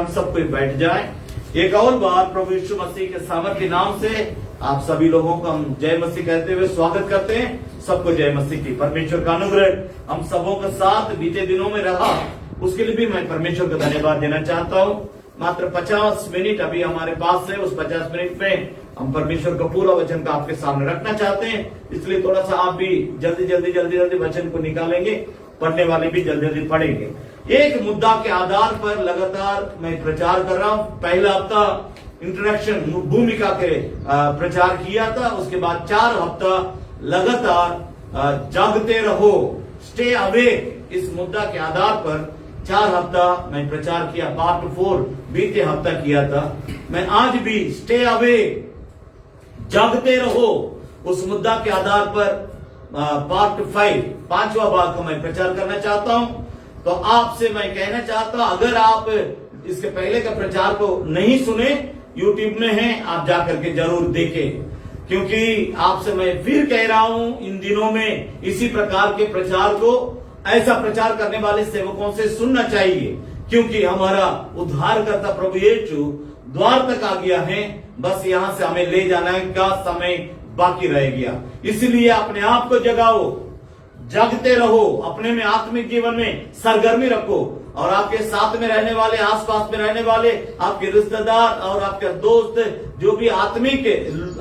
हम सब कोई बैठ जाएं। एक और बार प्रभु यीशु मसीह के सामर्थ्य नाम से आप सभी लोगों को हम जय मसीह कहते हुए स्वागत करते हैं। सबको जय मसीह की। परमेश्वर का अनुग्रह हम सबों के साथ बीते दिनों में रहा, उसके लिए भी मैं परमेश्वर का धन्यवाद देना चाहता हूँ। मात्र 50 मिनट अभी हमारे पास है, उस 50 मिनट में हम परमेश्वर का पूरा वचन का आपके सामने रखना चाहते हैं। इसलिए थोड़ा सा आप भी जल्दी वचन को निकालेंगे, पढ़ने वाले भी जल्दी पढ़ेंगे। एक मुद्दा के आधार पर लगातार मैं प्रचार कर रहा हूँ। पहला हफ्ता इंट्रोडक्शन भूमिका के प्रचार किया था, उसके बाद 4 हफ्ता लगातार जागते रहो, स्टे अवेक, इस मुद्दा के आधार पर 4 हफ्ता मैं प्रचार किया। पार्ट 4 बीते हफ्ता किया था। मैं आज भी स्टे अवेक, जागते रहो, उस मुद्दा के आधार पर पार्ट 5 5वां भाग को मैं प्रचार करना चाहता हूं। तो आपसे मैं कहना चाहता हूं, अगर आप इसके पहले का प्रचार को नहीं सुने, यूट्यूब में है, आप जाकर के जरूर देखें, क्योंकि आपसे मैं फिर कह रहा हूं, इन दिनों में इसी प्रकार के प्रचार को ऐसा प्रचार करने वाले सेवकों से सुनना चाहिए, क्योंकि हमारा उद्धारकर्ता प्रभु यीशु द्वार तक आ गया है। बस यहां से हमें ले जाने का समय बाकी रह गया। इसलिए अपने आप को जगाओ, जागते रहो, अपने में आत्मिक जीवन में सरगर्मी रखो, और आपके साथ में रहने वाले, आसपास में रहने वाले, आपके रिश्तेदार और आपके दोस्त जो भी आत्मिक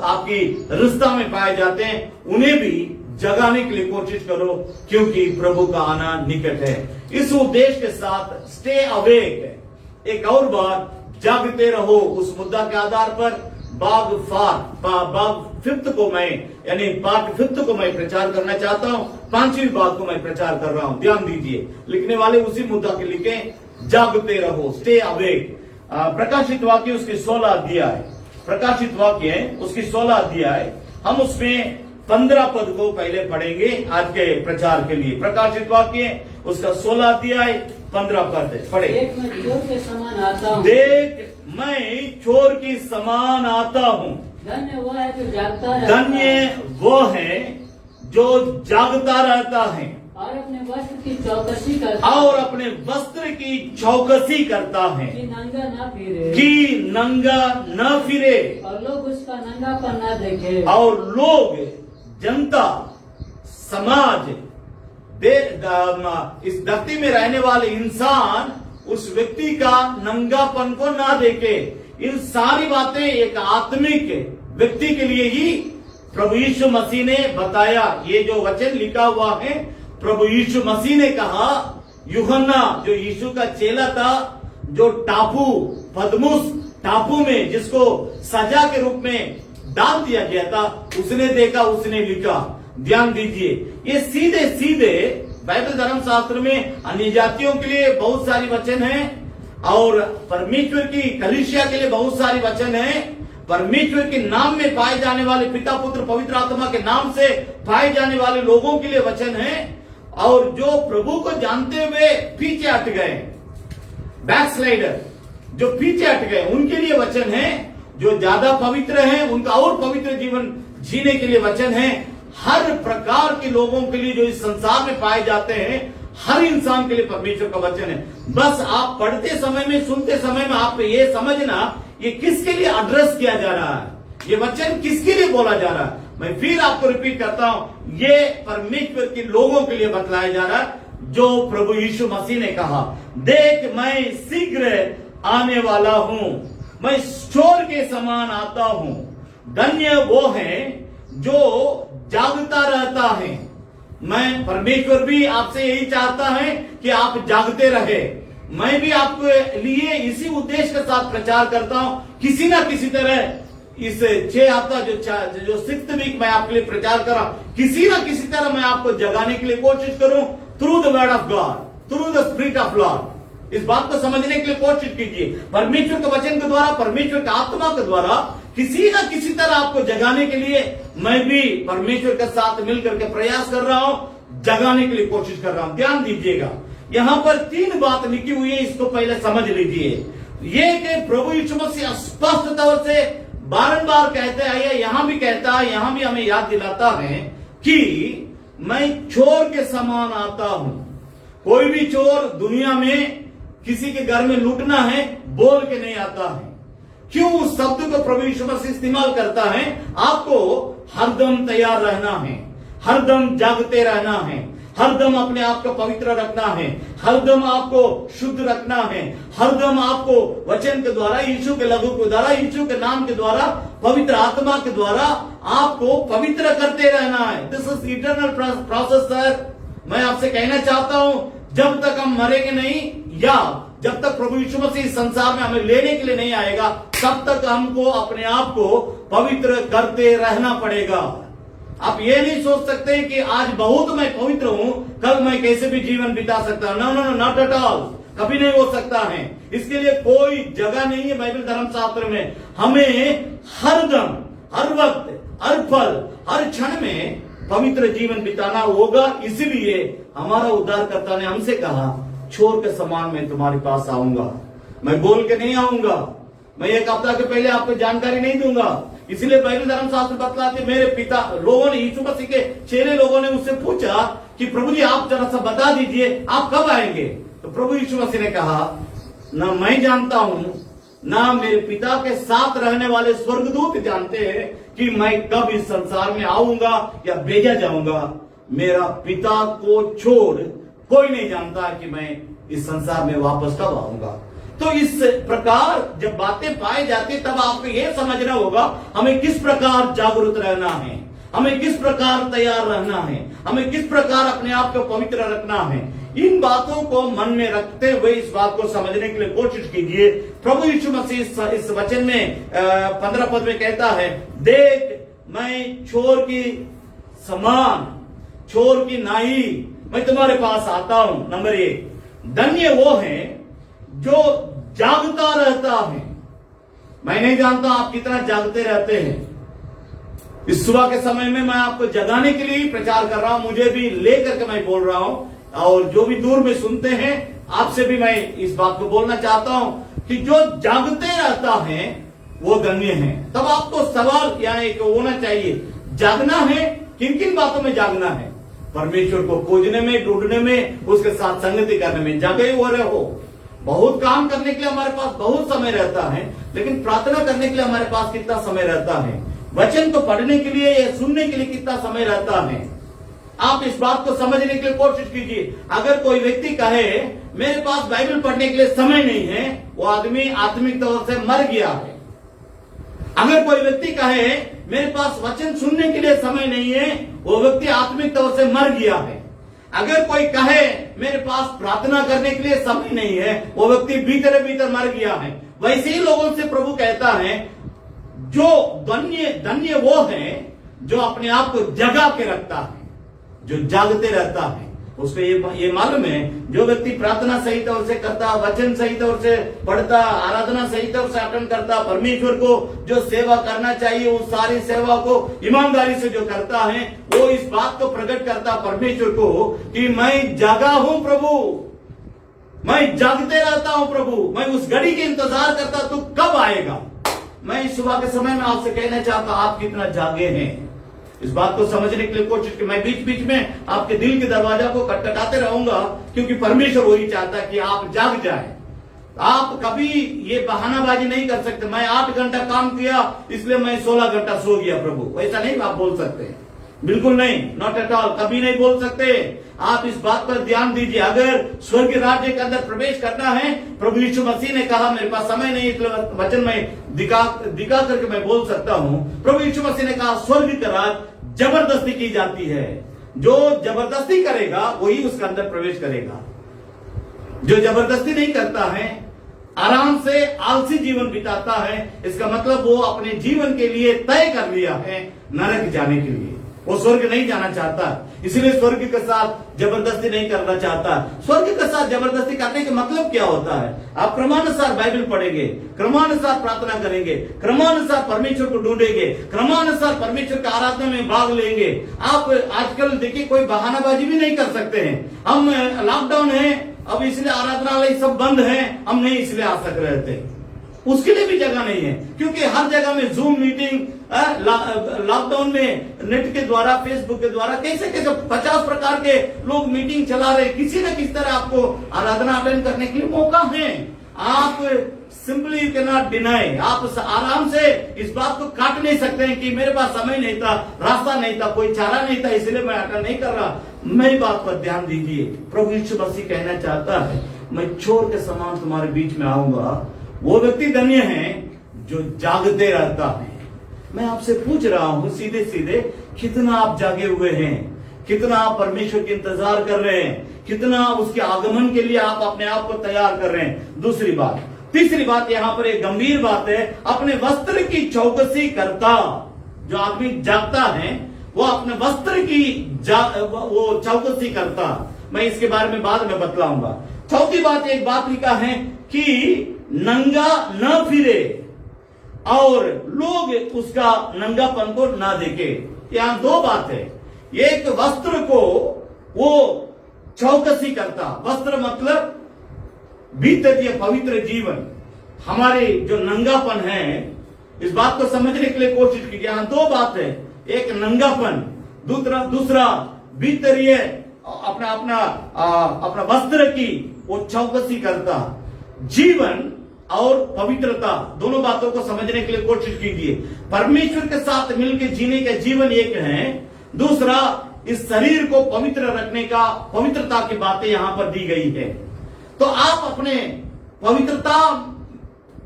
आपकी रिश्ता में पाए जाते हैं, उन्हें भी जगाने के लिए कोशिश करो, क्योंकि प्रभु का आना निकट है। इस उद्देश्य के साथ स्टे अवेक, एक और बार जागते रहो, उस मुद्दा के आधार पर भाग 5 को मैं यानी पार्ट 5 को मैं प्रचार करना चाहता हूं। 5वीं भाग को मैं प्रचार कर रहा हूं। ध्यान दीजिए, लिखने वाले उसी मुद्दा के लिखे, जागते रहो, स्टे अवेक। प्रकाशित वाक्य उसकी 16 अध्याय, प्रकाशित वाक्य है उसकी 16 अध्याय, हम उसमें 15 पद को पहले पढ़ेंगे आज के प्रचार के लिए। प्रकाशित वाक्य उसका 16 अध्याय 15 पद पढ़े। देख मैं चोर के समान आता हूँ, देख मैं चोर की समान आता हूँ। धन्य वो है जो जागता है, धन्य वो है जो जागता रहता है और अपने वस्त्र की चौकसी करता है, और अपने वस्त्र की चौकसी करता है, कि नंगा न फिरे, कि नंगा न फिरे, और लोग उसका नंगापन न देखे, और लोग, जनता, समाज, इस धरती में रहने वाले इंसान उस व्यक्ति का नंगापन को ना देखे। इन सारी बातें एक आत्मिक व्यक्ति के लिए ही प्रभु यीशु मसीह ने बताया। ये जो वचन लिखा हुआ है, प्रभु यीशु मसीह ने कहा, यूहन्ना जो यीशु का चेला था, जो टापू पदमुस टापू में जिसको सजा के रूप में डाल दिया गया था, उसने देखा, उसने लिखा। ध्यान दीजिए, ये सीधे सीधे बाइबल धर्म शास्त्र में अन्य जातियों के लिए बहुत सारी वचन है, और परमेश्वर की कलीसिया के लिए बहुत सारी वचन है। परमेश्वर के नाम में पाए जाने वाले, पिता पुत्र पवित्र आत्मा के नाम से पाए जाने वाले लोगों के लिए वचन है, और जो प्रभु को जानते हुए पीछे हट गए, बैकस्लाइडर जो पीछे हट गए, उनके लिए वचन है। जो ज्यादा पवित्र है उनका और पवित्र जीवन जीने के लिए वचन है। हर प्रकार के लोगों के लिए जो इस संसार में पाए जाते हैं, हर इंसान के लिए परमेश्वर का वचन है। बस आप पढ़ते समय में, सुनते समय में आप ये समझना, ये किसके लिए एड्रेस किया जा रहा है, ये वचन किसके लिए बोला जा रहा है। मैं फिर आपको रिपीट करता हूं, ये परमेश्वर के लोगों के लिए बतलाया जा रहा है, जो प्रभु यीशु मसीह ने कहा, देख मैं शीघ्र आने वाला हूं, मैं चोर के समान आता हूं। धन्य वो है जो जागता रहता है। मैं परमेश्वर भी आपसे यही चाहता है कि आप जागते रहे। मैं भी आपके लिए इसी उद्देश्य के साथ प्रचार करता हूं, किसी ना किसी तरह इस 6 हफ्ता जो 6th वीक मैं आपके लिए प्रचार कर रहा हूं, किसी ना किसी तरह मैं आपको जगाने के लिए कोशिश करूं, through the word of God, through the spirit of Lord. इस बात को समझने के लिए कोशिश कीजिए। परमेश्वर के वचन के द्वारा, परमेश्वर के आत्मा के द्वारा किसी न किसी तरह आपको जगाने के लिए मैं भी परमेश्वर के साथ मिलकर के प्रयास कर रहा हूं, जगाने के लिए कोशिश कर रहा हूं। ध्यान दीजिएगा, यहां पर 3 बात लिखी हुई है, इसको पहले समझ लीजिए। ये कि प्रभु यीशु मसीह स्पष्ट तौर से बारंबार कहते आए, यहां भी कहता है, यहां भी हमें याद दिलाता है कि मैं चोर के समान आता हूं। कोई भी चोर दुनिया में किसी के घर में लूटना है, बोल के नहीं आता है। क्यों उस शब्द को प्रभु यीशु मसीह इस्तेमाल करता है? आपको हरदम तैयार रहना है, हरदम जागते रहना है, हरदम अपने आप को पवित्र रखना है, हरदम आपको शुद्ध रखना है, हरदम आपको वचन के द्वारा, यीशु के लहू के द्वारा, यीशु के नाम के द्वारा, पवित्र आत्मा के द्वारा आपको पवित्र करते रहना है। This is eternal process sir. मैं आपसे कहना चाहता हूं, जब तक हम मरेंगे नहीं या जब तक प्रभु यीशु मसीह संसार में हमें लेने के लिए नहीं आएगा, तब तक हमको अपने आप को पवित्र करते रहना पड़ेगा। आप ये नहीं सोच सकते कि आज बहुत मैं पवित्र हूं, कल मैं कैसे भी जीवन बिता सकता हूं। No no no, not at all, कभी नहीं हो सकता है। इसके लिए कोई जगह नहीं है बाइबल धर्मशास्त्र में। हमें हरदम, हर वक्त, हर पल, हर क्षण में पवित्र जीवन बिताना होगा। इसीलिए हमारा उद्धारकर्ता ने हमसे कहा, छोर के समान मैं तुम्हारे पास आऊंगा। मैं बोल के नहीं आऊंगा, मैं एक हफ्ता के पहले आपको जानकारी नहीं दूंगा। इसलिए बाइबल धर्मशास्त्र बतलाते, मेरे पिता लोगों ने, यीशु मसीह के चेले लोगों ने उससे पूछा कि प्रभु जी आप जरा सा बता दीजिए आप कब आएंगे। तो प्रभु यीशु मसीह ने कहा, ना मैं जानता हूं, ना मेरे पिता के साथ रहने वाले स्वर्गदूत जानते हैं कि मैं कब इस संसार में आऊंगा या भेजा जाऊंगा। मेरा पिता को छोड़ कोई नहीं जानता कि मैं इस संसार में वापस कब आऊंगा। तो इस प्रकार जब बातें पाई जाती, तब आपको यह समझना होगा हमें किस प्रकार जागरूक रहना है, हमें किस प्रकार तैयार रहना है, हमें किस प्रकार अपने आप को पवित्र रखना है। इन बातों को मन में रखते हुए इस बात को समझने के लिए कोशिश कीजिए। प्रभु यीशु मसीह इस वचन में 15 पद में कहता है, देख मैं छोर की समान, छोर की नाई मैं तुम्हारे पास आता हूं। नंबर 1, धन्य वो है जो जागता रहता है। मैं नहीं जानता आप कितना जागते रहते हैं। इस सुबह के समय में मैं आपको जगाने के लिए प्रचार कर रहा हूं, मुझे भी लेकर के मैं बोल रहा हूं, और जो भी दूर में सुनते हैं आपसे भी मैं इस बात को बोलना चाहता हूं कि जो जागते रहता है वो धन्य है। तब आपको सवाल यहाँ एक होना चाहिए, जागना है, किन किन बातों में जागना है? परमेश्वर को खोजने में, ढूंढने में, उसके साथ संगति करने में जागे हो रहे हो। बहुत काम करने के लिए हमारे पास बहुत समय रहता है, लेकिन प्रार्थना करने के लिए हमारे पास कितना समय रहता है? वचन को पढ़ने के लिए या सुनने के लिए कितना समय रहता है? आप इस बात को समझने के लिए कोशिश कीजिए। अगर कोई व्यक्ति कहे मेरे पास बाइबल पढ़ने के लिए समय नहीं है, वो आदमी आत्मिक तौर से मर गया है। अगर कोई व्यक्ति कहे मेरे पास वचन सुनने के लिए समय नहीं है, वो व्यक्ति आत्मिक तौर से मर गया है। अगर कोई कहे मेरे पास प्रार्थना करने के लिए समय नहीं है, वो व्यक्ति भीतर भीतर मर गया है। वैसे ही लोगों से प्रभु कहता है, जो धन्य वो है जो अपने आप को जगा के रखता है, जो जागते रहता है। उसको ये मालूम है, जो व्यक्ति प्रार्थना सही तौर से करता, वचन सही तौर से पढ़ता, आराधना सही तौर से अटेंड करता, परमेश्वर को जो सेवा करना चाहिए उस सारी सेवा को ईमानदारी से जो करता है, वो इस बात को प्रकट करता परमेश्वर को कि मैं जागा हूं प्रभु, मैं जागते रहता हूं प्रभु, मैं उस घड़ी के इंतजार करता, तू कब आएगा। मैं इस सुबह के समय में आपसे कहना चाहता, आप कितना जागे हैं इस बात को समझने के लिए कोशिश की। मैं बीच बीच में आपके दिल के दरवाजा को खटखटाते रहूंगा, क्योंकि परमेश्वर वही चाहता है कि आप जाग जाए। आप कभी ये बहानाबाजी नहीं कर सकते, मैं 8 घंटा काम किया इसलिए मैं 16 घंटा सो गया प्रभु, ऐसा नहीं आप बोल सकते। बिल्कुल नहीं, नॉट एट ऑल, कभी नहीं बोल सकते। आप इस बात पर ध्यान दीजिए। अगर स्वर्ग राज्य के अंदर प्रवेश करना है, प्रभु यीशु मसीह ने कहा मेरे पास समय नहीं, इसलिए वचन में दिखा करके मैं बोल सकता हूं। प्रभु यीशु मसीह ने कहा स्वर्ग का राज जबरदस्ती की जाती है, जो जबरदस्ती करेगा वही उसके अंदर प्रवेश करेगा। जो जबरदस्ती नहीं करता है, आराम से आलसी जीवन बिताता है, इसका मतलब वो अपने जीवन के लिए तय कर लिया है नरक जाने के लिए। वो स्वर्ग नहीं जाना चाहता, इसलिए स्वर्ग के साथ जबरदस्ती नहीं करना चाहता। स्वर्ग के साथ जबरदस्ती करने का मतलब क्या होता है? आप क्रमानुसार बाइबल पढ़ेंगे, क्रमानुसार प्रार्थना करेंगे, क्रमानुसार परमेश्वर को ढूंढेंगे, क्रमानुसार परमेश्वर की आराधना में भाग लेंगे। आप आजकल देखिए कोई बहानाबाजी भी नहीं कर सकते हैं। हम लॉकडाउन है, अब इसलिए आराधनालय सब बंद है, हम नहीं इसलिए आ सक रहे थे, उसके लिए भी जगह नहीं है, क्योंकि हर जगह में जूम मीटिंग, लॉकडाउन में नेट के द्वारा, फेसबुक के द्वारा कैसे 50 प्रकार के लोग मीटिंग चला रहे। किसी न किसी तरह आपको आराधना अटेंड करने के लिए मौका है। आप simply you can not deny, आप आराम से इस बात को काट नहीं सकते हैं कि मेरे पास समय नहीं था, रास्ता नहीं था, कोई चारा नहीं था, इसलिए मैं अटल नहीं कर रहा। मेरी बात पर ध्यान दीजिए, प्रभु यीशु मसीह कहना चाहता है, मैं चोर के समान तुम्हारे बीच में आऊंगा। वो व्यक्ति धन्य है जो जागते रहता है। मैं आपसे पूछ रहा हूं सीधे सीधे, कितना आप जागे हुए हैं, कितना आप परमेश्वर के इंतजार कर रहे हैं, कितना उसके आगमन के लिए आप अपने आप को तैयार कर रहे हैं। दूसरी बात, तीसरी बात यहां पर एक गंभीर बात है, अपने वस्त्र की चौकसी करता। जो आदमी जागता है वो अपने वस्त्र की वो चौकसी करता। मैं इसके बारे में बाद में बतलाऊंगा। चौथी बात, एक बात लिखा है कि नंगा न फिरे और लोग उसका नंगापन को ना देखे। यहां दो बात है, एक वस्त्र को वो चौकसी करता, वस्त्र मतलब भीतर ये पवित्र जीवन, हमारे जो नंगापन है, इस बात को समझने के लिए कोशिश कीजिए। यहां दो बात है, एक नंगापन, दूसरा भीतरीय अपना वस्त्र की वो चौकसी करता। जीवन और पवित्रता, दोनों बातों को समझने के लिए कोशिश कीजिए। परमेश्वर के साथ मिलकर जीने का जीवन एक है, दूसरा इस शरीर को पवित्र रखने का, पवित्रता की बातें यहां पर दी गई है। तो आप अपने पवित्रता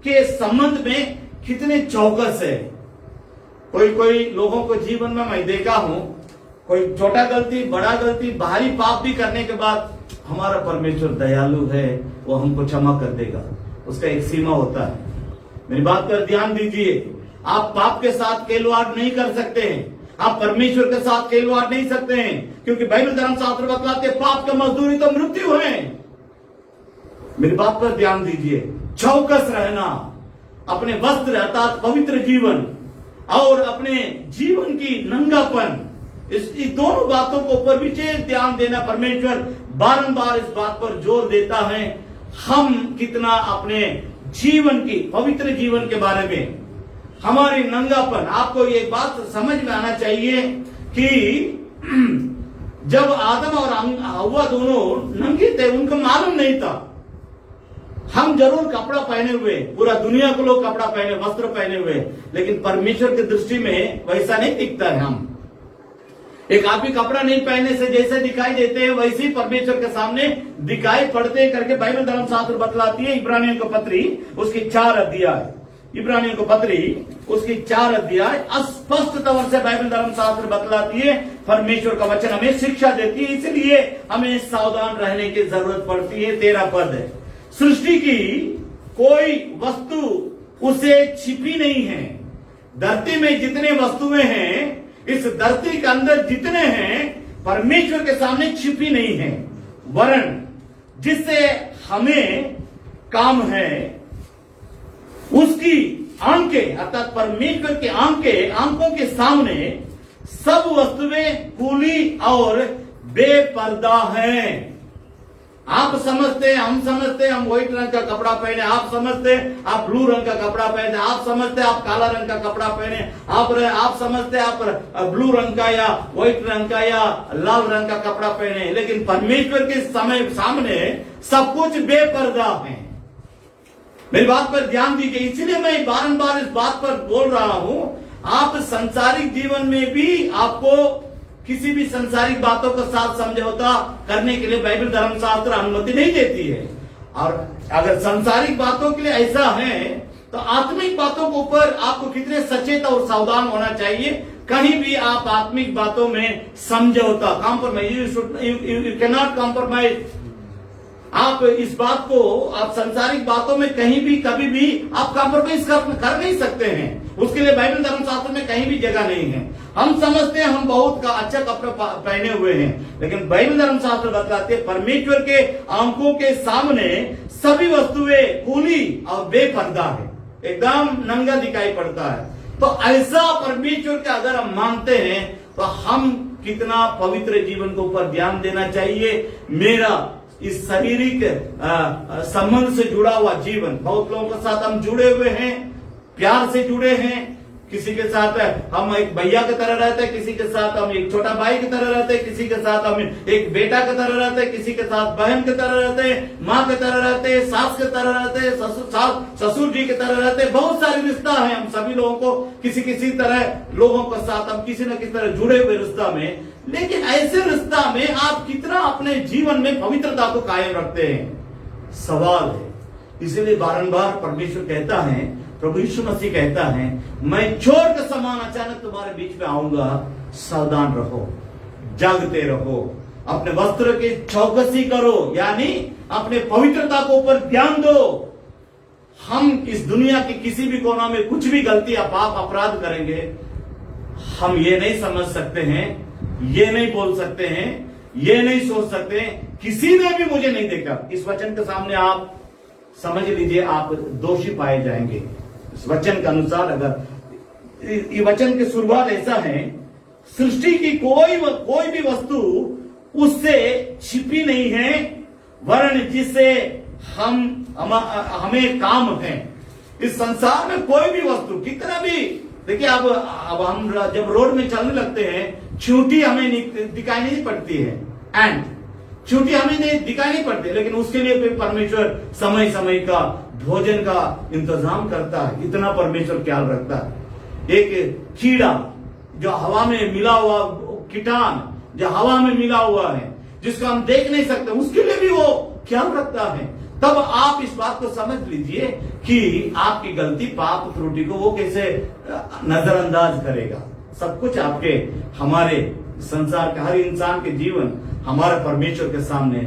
के संबंध में कितने चौकस है। कोई लोगों को जीवन में मैं देखा हूं, कोई छोटा गलती, बड़ा गलती, भारी पाप भी करने के बाद हमारा परमेश्वर दयालु है, वो हमको क्षमा कर देगा। उसका एक सीमा होता है। मेरी बात पर ध्यान दीजिए, आप पाप के साथ खिलवाड़ नहीं कर सकते हैं, आप परमेश्वर के साथ खिलवाड़ नहीं सकते हैं, क्योंकि बाइबल धर्मशास्त्र बतलाते पाप का मजदूरी तो मृत्यु है। मेरी बात पर ध्यान दीजिए, चौकस रहना, अपने वस्त्र अर्थात पवित्र जीवन और अपने जीवन की नंगापन, इस दोनों बातों को ऊपर विशेष ध्यान देना। परमेश्वर बारंबार इस बात पर जोर देता है, हम कितना अपने जीवन की, पवित्र जीवन के बारे में, हमारी नंगापन। आपको ये बात समझ में आना चाहिए कि जब आदम और हव्वा दोनों नंगे थे, उनको मालूम नहीं था। हम जरूर कपड़ा पहने हुए, पूरा दुनिया को लोग कपड़ा पहने, वस्त्र पहने हुए, लेकिन परमेश्वर की दृष्टि में वैसा नहीं दिखता है। हम एक आदमी कपड़ा नहीं पहनने से जैसे दिखाई देते हैं, वैसे ही परमेश्वर के सामने दिखाई पड़ते करके बाइबल धर्मशास्त्र बतलाती है। इब्रानियों को पत्री उसकी 4 अध्याय, इब्रानियों को पत्री उसकी 4 अध्याय स्पष्ट तौर से बाइबल धर्मशास्त्र बतलाती है। परमेश्वर का वचन हमें शिक्षा देती है, इसलिए हमें सावधान रहने की जरूरत पड़ती है। 13 पद है, सृष्टि की कोई वस्तु उसे छिपी नहीं है। धरती में जितने वस्तुएं हैं, इस धरती के अंदर जितने हैं, परमेश्वर के सामने छिपी नहीं है, वरन जिससे हमें काम है उसकी आंखें अर्थात परमेश्वर की आंखों के सामने सब वस्तुएं खुली और बेपर्दा हैं। आप समझते, हम समझते हम व्हाइट रंग का कपड़ा पहने, आप समझते आप ब्लू रंग का कपड़ा पहने, आप समझते आप काला रंग का कपड़ा पहने, आप समझते आप ब्लू रंग का या व्हाइट रंग का या लाल रंग का कपड़ा पहने, लेकिन परमेश्वर के सामने सब कुछ बेपर्दा है। मेरी बात पर ध्यान दीजिए, इसलिए मैं बारंबार इस बात पर बोल रहा हूं। आप संसारिक जीवन में भी आपको किसी भी संसारिक बातों के साथ समझौता करने के लिए बाइबल धर्मशास्त्र अनुमति नहीं देती है। और अगर संसारिक बातों के लिए ऐसा है, तो आत्मिक बातों के ऊपर आपको कितने सचेत और सावधान होना चाहिए। कहीं भी आप आत्मिक बातों में समझौता, compromise, you can not compromise. आप इस बात को, आप संसारिक बातों में कहीं भी कभी भी आप कॉम्प्रोमाइज कर नहीं सकते हैं। उसके लिए बाइबल धर्मशास्त्र में कहीं भी जगह नहीं है। हम समझते हैं हम बहुत अच्छा कपड़े पहने हुए हैं, लेकिन बाइबल धर्मशास्त्र बताते हैं परमेश्वर के आंखों के सामने सभी वस्तुएं खुली और बेपर्दा है, एकदम नंगा दिखाई पड़ता है। तो ऐसा परमेश्वर का अगर हम मानते हैं, तो हम कितना पवित्र जीवन के ऊपर ध्यान देना चाहिए। मेरा इस शारीरिक संबंध से जुड़ा हुआ जीवन, बहुत लोगों के साथ हम जुड़े हुए हैं, प्यार से जुड़े हैं, किसी के साथ हम एक भैया की तरह रहते हैं, किसी के साथ हम एक छोटा भाई की तरह रहते हैं, किसी के साथ हम एक बेटा की तरह रहते हैं, किसी के साथ बहन की तरह रहते हैं, माँ की तरह रहते हैं, सास की तरह रहते हैं, ससुर जी की तरह रहते हैं। बहुत सारे रिश्ता है हम सभी लोगों को किसी तरह लोगों के साथ हम किसी न किसी तरह जुड़े हुए रिश्ता में। लेकिन ऐसे रिश्ता में आप कितना अपने जीवन में पवित्रता को कायम रखते हैं, सवाल है। इसलिए बारंबार परमेश्वर कहता है, प्रभु यीशु मसीह कहता है, मैं चोर के समान अचानक तुम्हारे बीच में आऊंगा, सावधान रहो, जागते रहो, अपने वस्त्र की चौकसी करो, यानी अपने पवित्रता को ऊपर ध्यान दो। हम इस दुनिया की किसी भी कोना में कुछ भी गलती या पाप अपराध करेंगे, हम ये नहीं समझ सकते हैं, ये नहीं बोल सकते हैं, ये नहीं सोच सकते हैं, किसी ने भी मुझे नहीं देखा। इस वचन के सामने आप समझ लीजिए आप दोषी पाए जाएंगे। इस वचन के अनुसार अगर ये वचन की शुरुआत ऐसा है, सृष्टि की कोई भी वस्तु उससे छिपी नहीं है, वरन जिससे हमें काम है। इस संसार में कोई भी वस्तु कितना भी, देखिए अब हम जब रोड में चलने लगते हैं, चींटी हमें दिखाई नहीं पड़ती है, एंड चूंकि हमें नहीं दिखाई नहीं पड़ती, लेकिन उसके लिए फिर परमेश्वर समय समय का भोजन का इंतजाम करता है। इतना परमेश्वर ख्याल रखता है। एक कीड़ा जो हवा में मिला हुआ, कीटान जो हवा में मिला हुआ है, जिसको हम देख नहीं सकते, उसके लिए भी वो ख्याल रखता है। तब आप इस बात को समझ लीजिए कि आपकी गलती, पाप, त्रुटि को वो कैसे नजरअंदाज करेगा। सब कुछ आपके, हमारे संसार के हर इंसान के जीवन हमारे परमेश्वर के सामने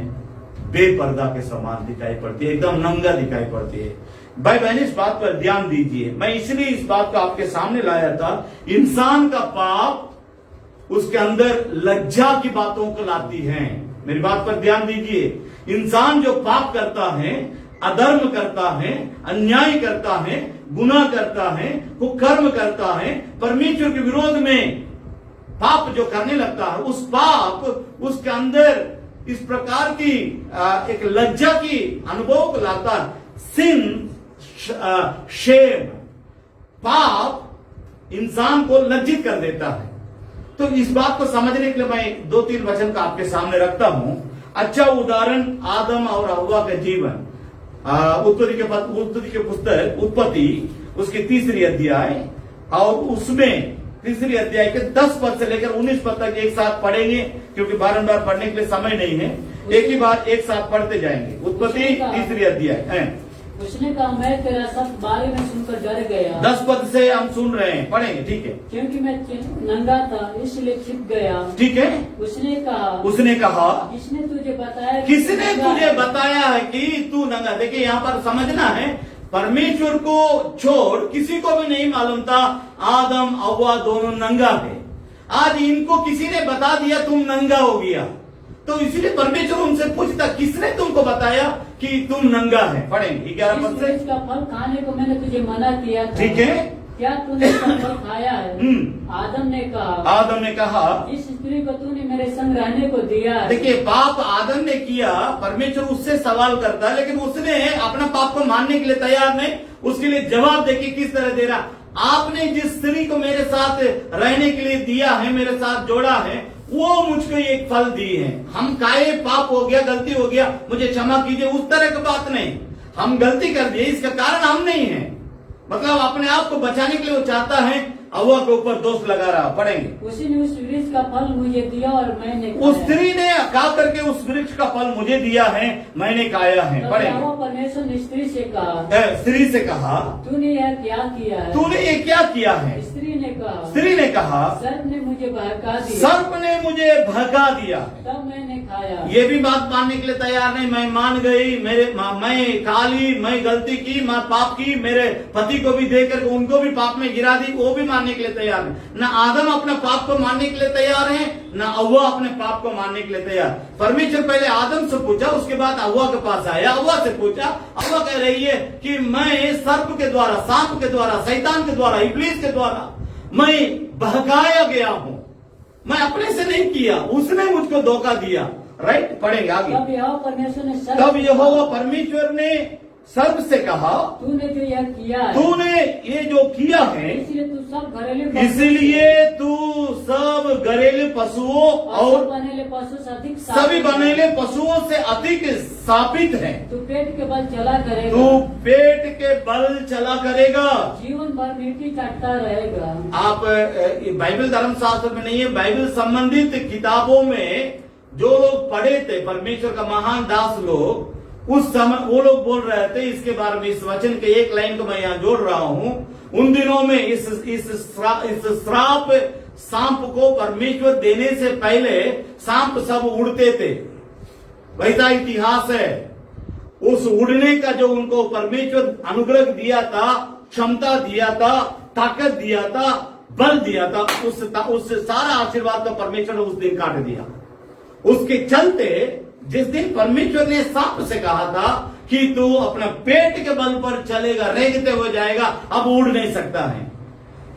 बेपर्दा के समान दिखाई पड़ती है, एकदम नंगा दिखाई पड़ती है। भाई बहन, इस बात पर ध्यान दीजिए। मैं इसलिए इस बात को आपके सामने लाया था। इंसान का पाप उसके अंदर लज्जा की बातों को लाती है। मेरी बात पर ध्यान दीजिए। इंसान जो पाप करता है, अधर्म करता है, अन्याय करता है, गुनाह करता है, कुकर्म करता है, परमेश्वर के विरोध में पाप जो करने लगता है, उस पाप उसके अंदर इस प्रकार की एक लज्जा की अनुभव को लाता है। सिन, शेम, पाप इंसान को लज्जित कर देता है। तो इस बात को समझने के लिए मैं 2-3 वचन का आपके सामने रखता हूं। अच्छा उदाहरण आदम और हव्वा का जीवन। उत्पत्ति के पुस्तक उत्पत्ति उसके 3री अध्याय, और उसमें 3री अध्याय के 10 पद से लेकर 19 पद तक एक साथ पढ़ेंगे, क्योंकि बारंबार पढ़ने के लिए समय नहीं है। एक ही बार एक साथ पढ़ते जाएंगे। उत्पत्ति 3री अध्याय। उसने कहा, मैं तेरा सब बारे में सुनकर डर गया। 10 पद से हम सुन रहे हैं, पढ़ेंगे, ठीक है। क्योंकि मैं नंगा था, इसलिए छिप गया। ठीक है। उसने कहा, किसने तुझे बताया है कि तू नंगा। देखिए यहाँ पर समझना है, परमेश्वर को छोड़ किसी को भी नहीं मालूम था आदम हव्वा दोनों नंगा है। आज इनको किसी ने बता दिया तुम नंगा हो गया, तो इसीलिए परमेश्वर उनसे पूछता, किसने तुमको बताया कि तुम नंगा है। पढ़ेंगे 11 पद से। इसका फल खाने को मैंने तुझे मना किया था, ठीक है, क्या तूने इसका फल खाया है? आदम ने कहा, जिस स्त्री को तूने मेरे संग रहने को दिया है। देखिए, पाप आदम ने किया, परमेश्वर उससे सवाल करता है, लेकिन उसने अपना पाप को मानने के लिए तैयार नहीं। उसके लिए जवाब देखिए किस तरह दे रहा, आपने जिस स्त्री को मेरे साथ रहने के लिए दिया है, मेरे साथ जोड़ा है, वो मुझको एक फल दिए हैं। हम काहे, पाप हो गया, गलती हो गया, मुझे क्षमा कीजिए, उस तरह की बात नहीं। हम गलती कर दिए, इसका कारण हम नहीं है। मतलब अपने आप को बचाने के लिए वो चाहता है, हव्वा के ऊपर दोष लगा रहा। पढ़ेंगे। उसी ने उस वृक्ष का फल मुझे दिया और मैंने खाया। उस स्त्री ने खा करके उस वृक्ष का फल मुझे दिया है, मैंने खाया है। पढ़ेंगे। परमेश्वर ने स्त्री से कहा, तूने यह क्या किया है? तूने ये क्या किया है? स्त्री ने कहा, सर्प ने मुझे बहका दिया, तब मैंने खाया। ये भी बात मानने के लिए तैयार नहीं। मैं मान गई, मैं खा ली, मैं गलती की, मैं पाप की, मेरे पति को भी देकर उनको भी पाप में गिरा दी, वो भी मानने के लिए तैयार है। न आदम अपने पाप को मानने के लिए तैयार है, न हव्वा अपने पाप को मानने के लिए तैयार। परमेश्वर पहले आदम से पूछा, उसके बाद हव्वा के पास आया, हव्वा से पूछा। हव्वा कह रही है कि मैं सर्प के द्वारा, सांप के द्वारा, शैतान के द्वारा, इब्लीस के द्वारा मैं बहकाया गया हूं, मैं अपने से नहीं किया, उसने मुझको धोखा दिया। राइट, पढ़ेंगे आगे। तब यहोवा परमेश्वर ने सर्प से कहा, तूने जो यह किया है, तूने ये जो किया है, इसलिए तू सब घरेलू इसलिए तू सब घरेलू पशुओं और बनेले पशु से अधिक सभी बनेले पशुओं से अधिक स्थापित है। तू पेट के बल चला करेगा, तू पेट के बल चला करेगा, जीवन भर मिट्टी काटता रहेगा। आप बाइबल धर्मशास्त्र में नहीं है, बाइबल संबंधित किताबों में जो लोग पढ़े थे, परमेश्वर का महान दास लोग, उस समय वो लोग बोल रहे थे इसके बारे में। इस वचन के एक लाइन को मैं यहाँ जोड़ रहा हूँ। उन दिनों में इस श्राप सांप को परमेश्वर देने से पहले सांप सब उड़ते थे, वैसा इतिहास है। उस उड़ने का जो उनको परमेश्वर अनुग्रह दिया था, क्षमता दिया था, ताकत दिया था, बल दिया था, उस सारा आशीर्वाद का परमेश्वर ने उस दिन काट दिया। उसके चलते जिस दिन परमेश्वर ने सांप से कहा था कि तू अपना पेट के बल पर चलेगा, रेंगते हुए जाएगा, अब उड़ नहीं सकता है।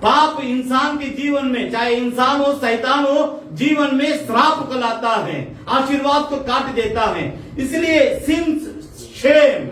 पाप इंसान के जीवन में, चाहे इंसान हो शैतान हो, जीवन में श्राप को लाता है, आशीर्वाद को काट देता है। इसलिए शेम,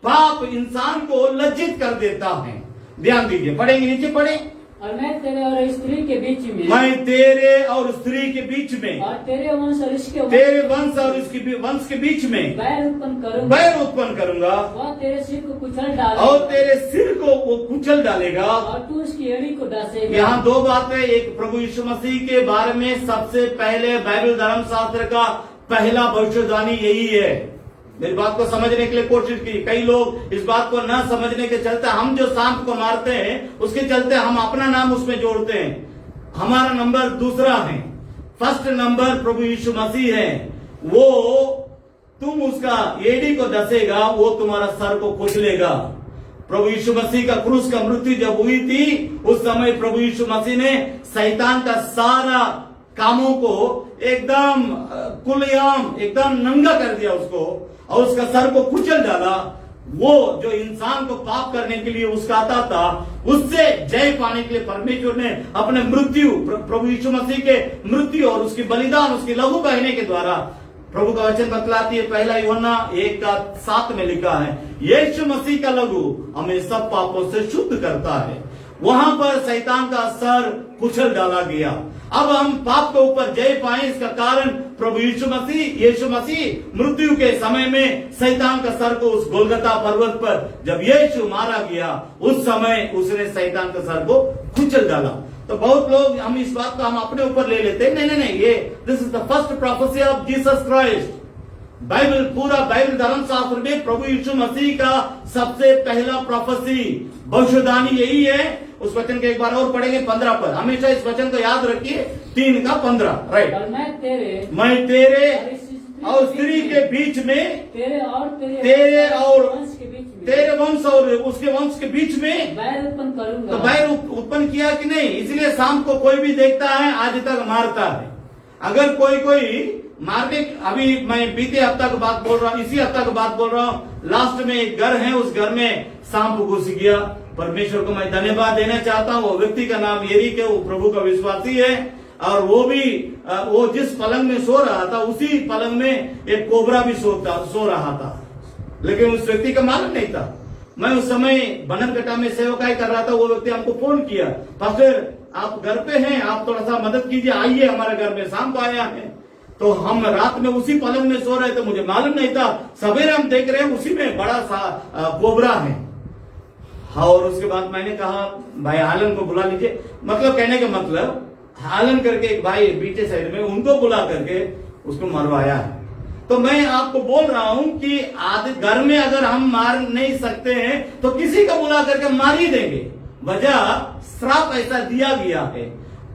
पाप इंसान को लज्जित कर देता है। ध्यान दीजिए, पढ़ेंगे, नीचे पढ़े। और मैं तेरे और स्त्री के बीच में, मैं तेरे और स्त्री के बीच में, और तेरे वंश और इसके तेरे वंश और इसके वंश के बीच में बैर उत्पन्न करूंगा, बैर उत्पन्न करूंगा, वह तेरे सिर को कुचल डालेगा, और तेरे सिर को वो कुचल डालेगा, और तू उसकी एड़ी को डसेगा। यहाँ दो बातें। एक, प्रभु यीशु मसीह के बारे में सबसे पहले बाइबल धर्मशास्त्र का पहला भविष्यवाणी यही है। मेरी बात को समझने के लिए कोशिश की। कई लोग इस बात को न समझने के चलते, हम जो सांप को मारते हैं उसके चलते हम अपना नाम उसमें जोड़ते हैं। हमारा नंबर दूसरा है, फर्स्ट नंबर प्रभु यीशु मसीह है। वो तुम उसका एड़ी को डसेगा, वो तुम्हारा सर को कुचलेगा। प्रभु यीशु मसीह का क्रूस का मृत्यु जब हुई थी, उस समय प्रभु यीशु मसीह ने शैतान का सारा कामों को एकदम कुलयाम, एकदम नंगा कर दिया उसको, और उसका सर को कुचल डाला। वो जो इंसान को पाप करने के लिए उसका आता था, उससे जय पाने के लिए परमेश्वर ने अपने मृत्यु, प्रभु यीशु मसीह के मृत्यु और उसकी बलिदान, उसकी लहू बहने के द्वारा, प्रभु का वचन बतलाती है, पहला यूहन्ना 1:7 में लिखा है, यीशु मसीह का लहू हमें सब पापों से शुद्ध करता है। वहां पर शैतान का सर कुचल डाला गया। अब हम पाप के ऊपर जय पाए, इसका कारण प्रभु यीशु मसीह मृत्यु के समय में शैतान का सर को उस गोलगता पर्वत पर जब यीशु मारा गया, उस समय उसने शैतान का सर को कुचल डाला। तो बहुत लोग हम इस बात को हम अपने ऊपर ले लेते हैं। नहीं, ये this is the first prophecy of Jesus Christ. Bible, पूरा बाइबल धर्मशास्त्र में प्रभु यीशु मसीह का सबसे पहला प्रोफेसी, भविष्यवाणी यही है। उस वचन के एक बार और पढ़ेंगे 15 पर। हमेशा इस वचन को याद रखिए, 3:15, राइट। और मैं तेरे और स्त्री के बीच में, तेरे वंश और उसके वंश के बीच में बैर उत्पन्न करूंगा। तो बैर उत्पन्न किया कि नहीं? इसलिए शाम को कोई भी देखता है, आज तक मारता है। अगर कोई मारने, अभी मैं बीते हफ्ता की बात बोल रहा हूँ, इसी हफ्ता की बात बोल रहा हूँ, लास्ट में एक घर है, उस घर में सांप घुस गया। परमेश्वर को मैं धन्यवाद देना चाहता हूँ। वो व्यक्ति का नाम एरिक है, वो प्रभु का विश्वासी है, और वो जिस पलंग में सो रहा था, उसी पलंग में एक कोबरा भी सो रहा था, लेकिन उस व्यक्ति का मालूम नहीं था। मैं उस समय बनरघट्टा में सेवकाई कर रहा था। वो व्यक्ति हमको फोन किया, पास्टर आप घर पे हैं, आप थोड़ा सा मदद कीजिए, आइए हमारे घर में सांप आया है। तो हम रात में उसी पलंग में सो रहे थे, मुझे मालूम नहीं था। सवेरे हम देख रहे हैं उसी में बड़ा सा कोबरा है। और उसके बाद मैंने कहा भाई हालन को बुला लीजिए। मतलब कहने का मतलब, हालन करके एक भाई पीछे साइड में, उनको बुला करके उसको मरवाया है। तो मैं आपको बोल रहा हूं कि घर में अगर हम मार नहीं सकते हैं तो किसी को बुला करके मार ही देंगे। वजह श्राप ऐसा दिया गया है,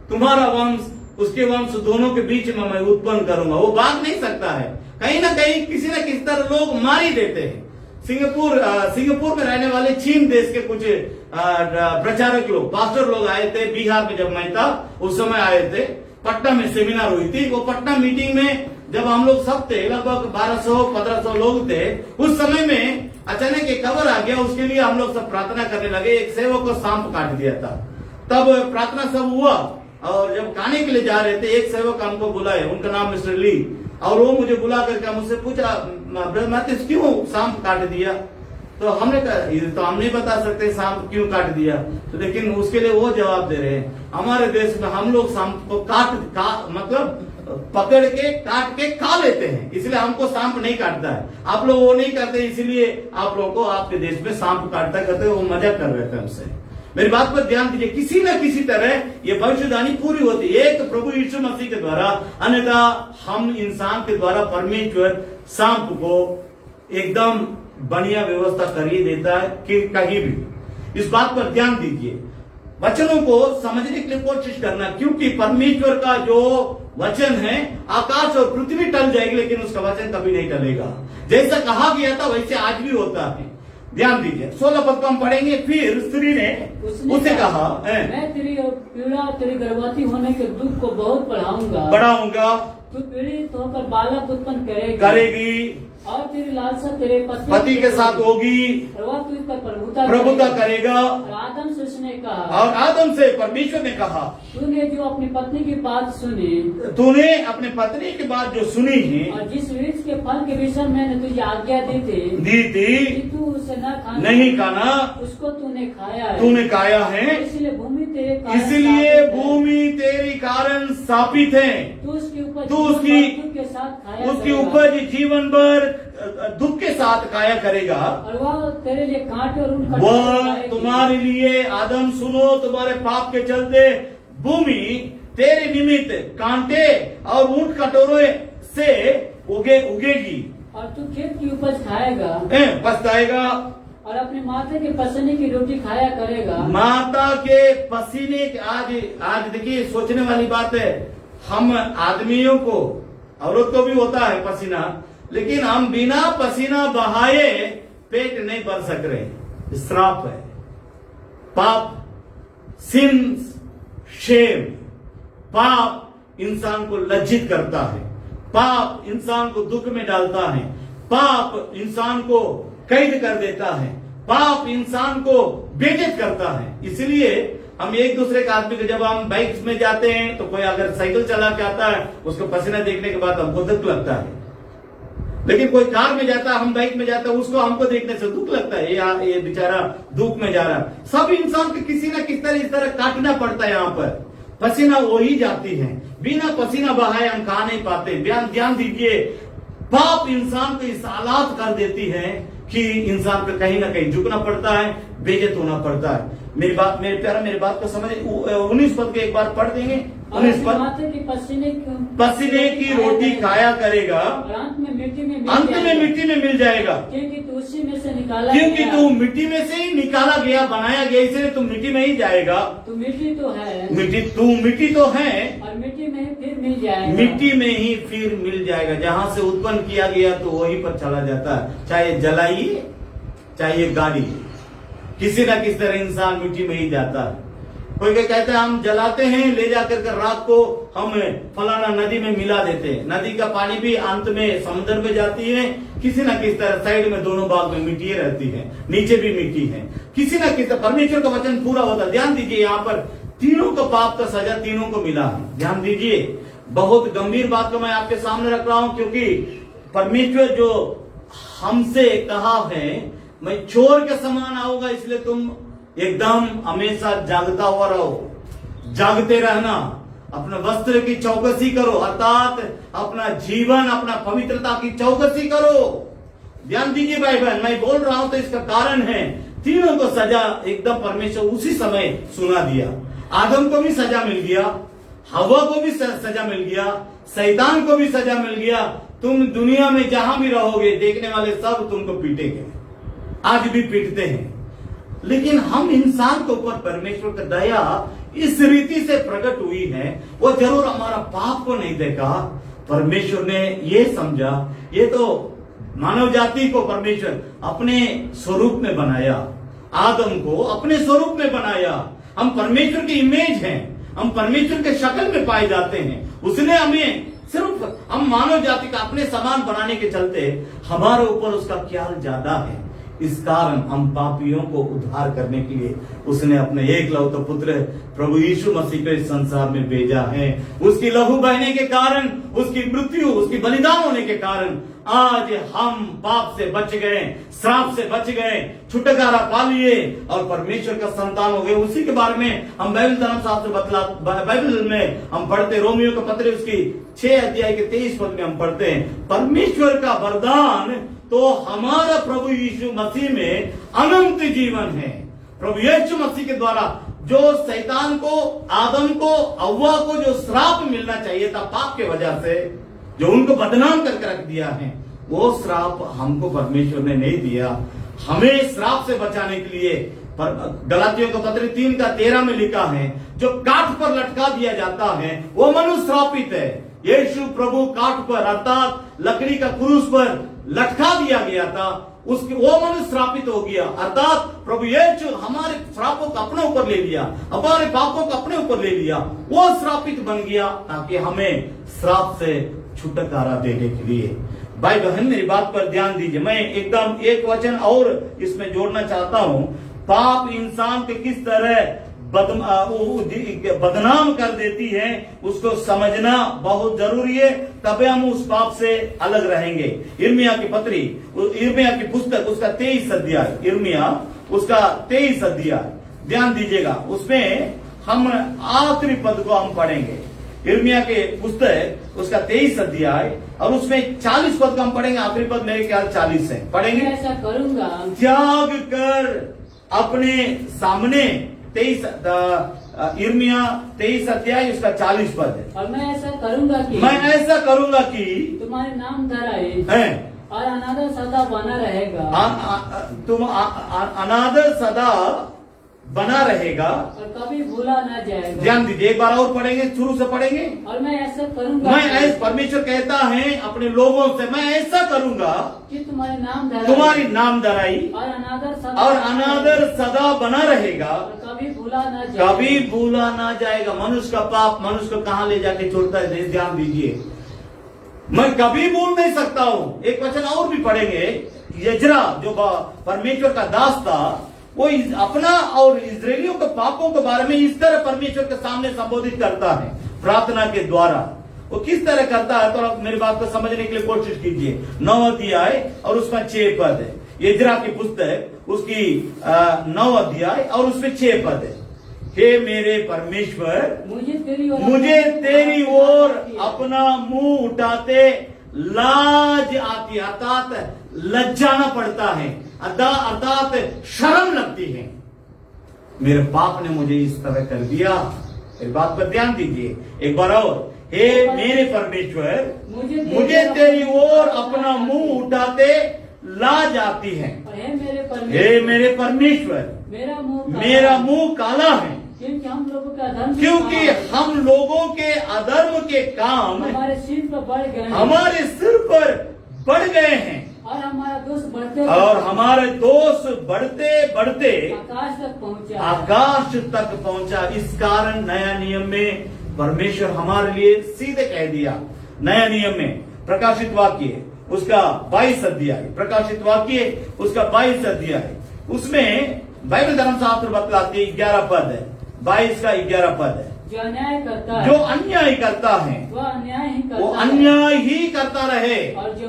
तुम्हारा वंश उसके वंश दोनों के बीच में मैं उत्पन्न करूंगा। वो भाग नहीं सकता है, कहीं ना कहीं किसी न किसी तरह लोग मार ही देते हैं। सिंगापुर में रहने वाले चीन देश के कुछ प्रचारक लोग, पास्टर लोग आए थे बिहार में, जब मैं था उस समय आए थे। पटना में सेमिनार हुई थी। वो पटना मीटिंग में जब हम लोग सब थे, लगभग 1200-1500 लोग थे, उस समय में अचानक एक खबर आ गया। उसके लिए हम लोग सब प्रार्थना करने लगे। एक सेवक को सांप काट दिया था। तब प्रार्थना सब हुआ, और जब खाने के लिए जा रहे थे, एक सेवक हमको बुलाए, उनका नाम मिस्टर ली, और वो मुझे बुला करके मुझसे पूछा, ब्रदर मैथ्यूस क्यों सांप काट दिया? तो हमने कहा ये तो हम नहीं बता सकते सांप क्यों काट दिया, तो लेकिन उसके लिए वो जवाब दे रहे हैं हमारे देश में हम लोग सांप को मतलब पकड़ के काट के खा लेते हैं, इसलिए हमको सांप नहीं काटता है। आप लोग वो नहीं करते, इसलिए आप लोगों को आपके देश में सांप काटता करते, वो मजा कर रहे थे हमसे। मेरी बात पर ध्यान दीजिए, किसी न किसी तरह ये भविष्यवाणी पूरी होती है, एक प्रभु यीशु मसीह के द्वारा, अन्यथा हम इंसान के द्वारा परमेश्वर सांप को एकदम बढ़िया व्यवस्था कर ही देता है कि कहीं भी। इस बात पर ध्यान दीजिए, वचनों को समझने के लिए कोशिश करना, क्योंकि परमेश्वर का जो वचन है, आकाश और पृथ्वी टल जाएगी लेकिन उसका वचन कभी नहीं टलेगा। जैसा कहा गया था वैसे आज भी होता है। ध्यान दीजिए, 16 पद को हम पढ़ेंगे। फिर स्त्री ने उसे कहा, मैं तेरी पीड़ा, तेरी गर्भवती होने के दुख को बहुत बढ़ाऊंगा, तू पीड़ित होकर बालक उत्पन्न करेगी और तेरी लालसा तेरे पति के साथ होगी, और वह तुझ पर प्रभुता करेगा। और आदम से उसने कहा, और आदम से परमेश्वर ने कहा, तूने जो अपनी पत्नी की बात सुनी, तूने अपने पत्नी की बात जो सुनी है, और जिस वृक्ष के फल के विषय मैंने तुझे आज्ञा दी थी कि तू उसे नहीं खाना, उसको तूने खाया है, इसलिए भूमि तेरे कारण शापित है। तू उसकी उपज जीवन भर दुख के साथ खाया करेगा, और वह तेरे लिए कांटे और ऊँट वह तुम्हारे लिए, आदम सुनो, तुम्हारे पाप के चलते भूमि तेरे निमित्त कांटे और ऊँट कटोरे से उगेगी, और तू खेत की उपज खाएगा, पछताएगा, और अपने माता के पसीने की रोटी खाया करेगा। माता के पसीने आज देखिए सोचने वाली बात है, हम आदमियों को, औरत को भी होता है पसीना, लेकिन हम बिना पसीना बहाए पेट नहीं भर सक रहे। श्राप है, पाप, सिन, शेम। पाप इंसान को लज्जित करता है, पाप इंसान को दुख में डालता है, पाप इंसान को कैद कर देता है, पाप इंसान को बेइज्जत करता है। इसलिए हम एक दूसरे के आदमी को, जब हम बाइक में जाते हैं तो कोई अगर साइकिल चला के आता है, उसको पसीना देखने के बाद हमको दुख लगता है, लेकिन कोई कार में जाता है, हम बाइक में जाता है, उसको हमको देखने से दुख लगता है, ये बेचारा दुख में जा रहा है। सब इंसान को किसी न किसी तरह इस तरह काटना पड़ता है। यहाँ पर पसीना वो ही जाती है, बिना पसीना बहाए हम खा नहीं पाते। ध्यान दीजिए, पाप इंसान को इस हालात कर देती है कि इंसान को कहीं ना कहीं झुकना पड़ता है, बेइज्जत होना पड़ता है। मेरी बात को समझ, 19 पद के एक बार पढ़ देंगे। 19 पद, पसीने की रोटी खाया करेगा, अंत में मिट्टी में मिल जाएगा, क्योंकि तू मिट्टी में से ही निकाला गया, बनाया गया, इसलिए तू मिट्टी में ही जाएगा। तू मिट्टी तो है, मिट्टी तो है, और मिट्टी में ही फिर मिल जाएगा, मिट्टी में ही फिर मिल जाएगा। जहाँ से उत्पन्न किया गया तो वहीं पर चला जाता है, चाहे जलाइए चाहे गाड़ी, किसी न किसी तरह इंसान मिट्टी में ही जाता है। कोई कहता है हम जलाते हैं, ले जाकर के रात को हम फलाना नदी में मिला देते हैं, नदी का पानी भी अंत में समुद्र में जाती है। किसी न किसी तरह साइड में दोनों भाग में मिट्टी रहती है, नीचे भी मिट्टी है, किसी न किसी परमेश्वर का वचन पूरा होता है। ध्यान दीजिए, यहाँ पर तीनों को पाप का सजा तीनों को मिला है। ध्यान दीजिए, बहुत गंभीर बात को मैं आपके सामने रख रहा हूं, क्योंकि परमेश्वर जो हमसे कहा है, मैं चोर के समान आऊंगा, इसलिए तुम एकदम हमेशा जागता हुआ रहो, जागते रहना, अपने वस्त्र की चौकसी करो, अर्थात अपना जीवन, अपना पवित्रता की चौकसी करो। ध्यान दीजिए भाई बहन, मैं बोल रहा हूं तो इसका कारण है, तीनों को सजा एकदम परमेश्वर उसी समय सुना दिया। आदम को भी सजा मिल गया, हवा को भी सजा मिल गया, शैतान को भी सजा मिल गया। तुम दुनिया में जहां भी रहोगे, देखने वाले सब तुमको पीटेंगे, आज भी पीटते हैं। लेकिन हम इंसान के ऊपर परमेश्वर का दया इस रीति से प्रकट हुई है, वो जरूर हमारा पाप को नहीं देखा। परमेश्वर ने ये समझा, ये तो मानव जाति को परमेश्वर अपने स्वरूप में बनाया, आदम को अपने स्वरूप में बनाया। हम परमेश्वर की इमेज हैं, हम परमेश्वर के शक्ल में पाए जाते हैं। उसने हमें सिर्फ हम मानव जाति का अपने समान बनाने के चलते हमारे ऊपर उसका ख्याल ज्यादा है। इस कारण हम पापियों को उद्धार करने के लिए उसने अपने एकलौते पुत्र प्रभु यीशु मसीह को इस संसार में भेजा है। उसकी लहू बहने के कारण, उसकी मृत्यु, उसकी बलिदान होने के कारण आज हम पाप से बच गए, श्राप से बच गए, छुटकारा पा लिए और परमेश्वर का संतान हो गए। उसी के बारे में हम बाइबल धर्मशास्त्र बाइबल में हम पढ़ते, रोमियो के पत्र उसकी 6 अध्याय के 23 पद में हम पढ़ते हैं, परमेश्वर का वरदान तो हमारा प्रभु यीशु मसीह में अनंत जीवन है। प्रभु यीशु मसीह के द्वारा जो शैतान को, आदम को, हव्वा को जो श्राप मिलना चाहिए था पाप के वजह से, जो उनको बदनाम करके रख दिया है, वो श्राप हमको परमेश्वर ने नहीं दिया। हमें श्राप से बचाने के लिए गलातियों का पत्र 3:13 में लिखा है, जो काठ पर लटका दिया जाता है वो मनुष्य श्रापित है। यीशु प्रभु काठ पर अर्थात लकड़ी का क्रूस पर लटका दिया गया था, उसके वो मनुष्य श्रापित हो गया। अर्थात प्रभु यीशु हमारे श्रापों को अपने ऊपर ले लिया, हमारे पापों को अपने ऊपर ले लिया, वो श्रापित बन गया ताकि हमें श्राप से छुटकारा देने के लिए। भाई बहन मेरी बात पर ध्यान दीजिए, मैं एकदम एक वचन और इसमें जोड़ना चाहता हूं। पाप इंसान को किस तरह बदनाम कर देती है उसको समझना बहुत जरूरी है, तभी हम उस पाप से अलग रहेंगे। यिर्मयाह की पत्री, यिर्मयाह की पुस्तक उसका 23 अध्याय, यिर्मयाह उसका 23 अध्याय ध्यान दीजिएगा, उसमें हम आखिरी पद को हम पढ़ेंगे। यिर्मयाह के पुस्तक उसका 23 अध्याय और उसमें 40 पद को हम पढ़ेंगे। आखिरी पद मेरे ख्याल 40 है, पढ़ेंगे। ऐसा करूंगा, त्याग कर अपने सामने, 23 यिर्मयाह 23 अध्याय उसका 40 पद है। और मैं ऐसा करूंगा कि तुम्हारे नाम धराए और अनादर सदा बना रहेगा। तुम अनादर सदा बना रहेगा और कभी भूला ना जाएगा। ध्यान दीजिए, एक बार और पढ़ेंगे, शुरू से पढ़ेंगे। और मैं ऐसा करूंगा, परमेश्वर कहता है अपने लोगों से, मैं ऐसा करूंगा कि तुम्हारी नाम धराई और अनादर सदा बना रहेगा, कभी भूला ना जाएगा। मनुष्य का पाप मनुष्य को कहाँ ले जाके छोड़ता है, ध्यान दीजिए, मैं कभी भूल नहीं सकता हूँ। एक वचन और भी पढ़ेंगे, यजरा जो परमेश्वर का दास था, वो अपना और इजरायलियों के पापों के बारे में इस तरह परमेश्वर के सामने संबोधित करता है प्रार्थना के द्वारा। वो किस तरह करता है, तो आप मेरी बात को समझने के लिए कोशिश कीजिए। 9 अध्याय और उसमें 6 पद है, यजरा की पुस्तक उसकी 9 अध्याय और उसमें 6 पद है। हे मेरे परमेश्वर, मुझे तेरी ओर अपना मुंह उठाते लाज आती, अर्थात लज्जाना पड़ता है, अर्थात शर्म लगती है। मेरे पाप ने मुझे इस तरह कर दिया। इस बात पर ध्यान दीजिए एक बार और। हे मेरे परमेश्वर, मुझे तेरी ओर अपना मुंह उठाते लाज आती है। हे मेरे परमेश्वर, मेरा मुंह काला है, क्योंकि हम लोगों के अधर्म के काम हमारे सिर पर बढ़ गए हैं और हमारे दोष बढ़ते बढ़ते आकाश तक पहुंचा। इस कारण नया नियम में परमेश्वर हमारे लिए सीधे कह दिया। नया नियम में प्रकाशित वाक्य उसका 22 अध्याय, प्रकाशित वाक्य उसका 22 अध्याय, उसमें बाइबल धर्मशास्त्र बतलाती 11 पद है, 22 का 11 पद है। जो अन्याय करता है वो अन्याय ही करता रहे, और जो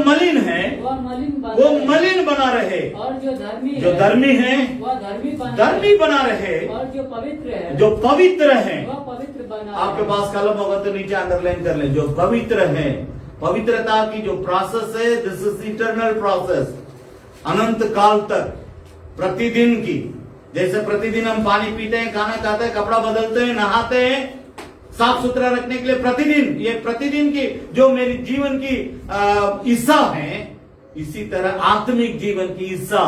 मलिन है वो मलिन बना रहे, और जो धर्मी है वो धर्मी बना रहे, और जो पवित्र है वो पवित्र बना। आपके पास कलम होगा तो नीचे अंडरलाइन कर ले, जो पवित्र है। पवित्रता की जो प्रोसेस है, दिस इज इटर्नल प्रोसेस, अनंत काल तक, प्रतिदिन की। जैसे प्रतिदिन हम पानी पीते हैं, खाना खाते हैं, कपड़ा बदलते हैं, नहाते हैं, साफ सुथरा रखने के लिए प्रतिदिन, ये प्रतिदिन की जो मेरी जीवन की इच्छा है, इसी तरह आत्मिक जीवन की इच्छा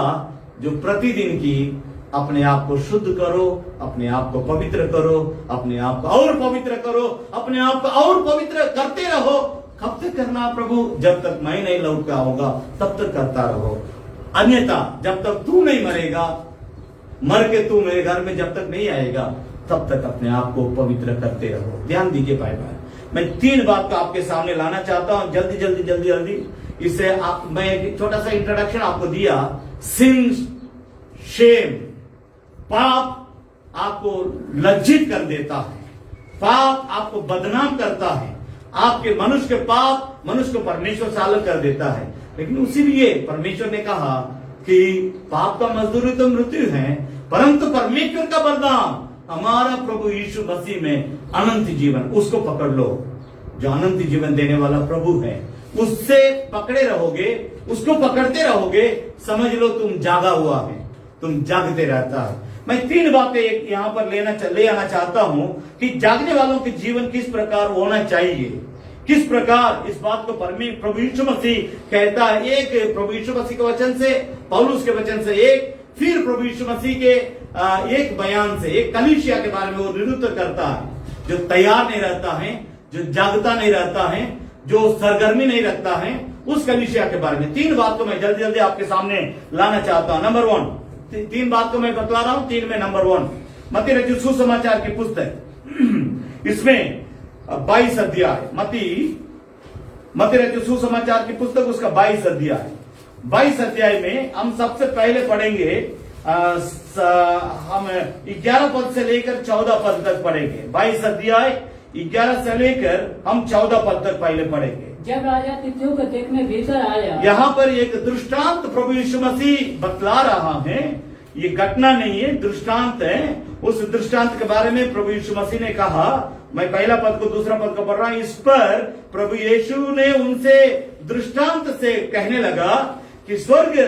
जो प्रतिदिन की, अपने आप को शुद्ध करो, अपने आप को पवित्र करो, अपने आप को और पवित्र करो, अपने आप को और पवित्र करते रहो। कब तक करना प्रभु? जब तक मैं नहीं लौट के आऊंगा तब तक करता रहो, अन्यथा जब तक तू नहीं मरेगा, मर के तू मेरे घर में जब तक नहीं आएगा, तब तक अपने आप को पवित्र करते रहो। ध्यान दीजिए भाई भाई, मैं 3 बात को आपके सामने लाना चाहता हूं, जल्दी। इससे मैं एक छोटा सा इंट्रोडक्शन आपको दिया। सिन, शेम, पाप आपको लज्जित कर देता है, पाप आपको बदनाम करता है, आपके मनुष्य के पाप मनुष्य को परमेश्वर से अलग कर देता है। लेकिन उसी लिए परमेश्वर ने कहा कि पाप का मजदूरी तो मृत्यु है, परंतु परमेश्वर का वरदान हमारा प्रभु यीशु मसीह में अनंत जीवन, उसको पकड़ लो। जो अनंत जीवन देने वाला प्रभु है, उससे पकड़े रहोगे, उसको पकड़ते रहोगे, समझ लो तुम जागा हुआ है, तुम जागते रहता है। मैं 3 बातें यहाँ पर ले आना चाहता हूं कि जागने वालों के जीवन किस प्रकार होना चाहिए, किस प्रकार इस बात को प्रभु यीशु मसीह कहता है। एक प्रभु यीशु मसीह के वचन से, पौलुस के वचन से, एक फिर प्रभु यीशु मसीह के एक बयान से, एक कलीसिया के बारे में वो निरूपित करता है, जो तैयार नहीं रहता है, जो जागता नहीं रहता है, जो सरगर्मी नहीं रखता है, उस कलीसिया के बारे में 3 बात को मैं जल्दी जल्दी आपके सामने लाना चाहता हूं। नंबर 1, 3 बात को मैं बतला रहा हूं, 3 में नंबर 1 मत्ती रचित सुसमाचार की पुस्तक, इसमें 22 अध्याय, मत्ती रचित सुसमाचार की पुस्तक, उसका 22 अध्याय, 22 अध्याय में हम सबसे पहले पढ़ेंगे, हम 11 पद से लेकर 14 पद तक पढ़ेंगे। 22 अध्याय 11 से लेकर हम 14 पद तक पहले पढ़ेंगे। जब राजा तिथियों को देखने भीतर आया, यहाँ पर एक दृष्टांत प्रभु यीशु मसीह बतला रहा है। ये घटना नहीं है, दृष्टांत है। उस दृष्टांत के बारे में प्रभु यीशु मसीह ने कहा, मैं पहला पद को दूसरा पद को पढ़ रहा हूं। इस पर प्रभु यीशु ने उनसे दृष्टांत से कहने लगा कि स्वर्ग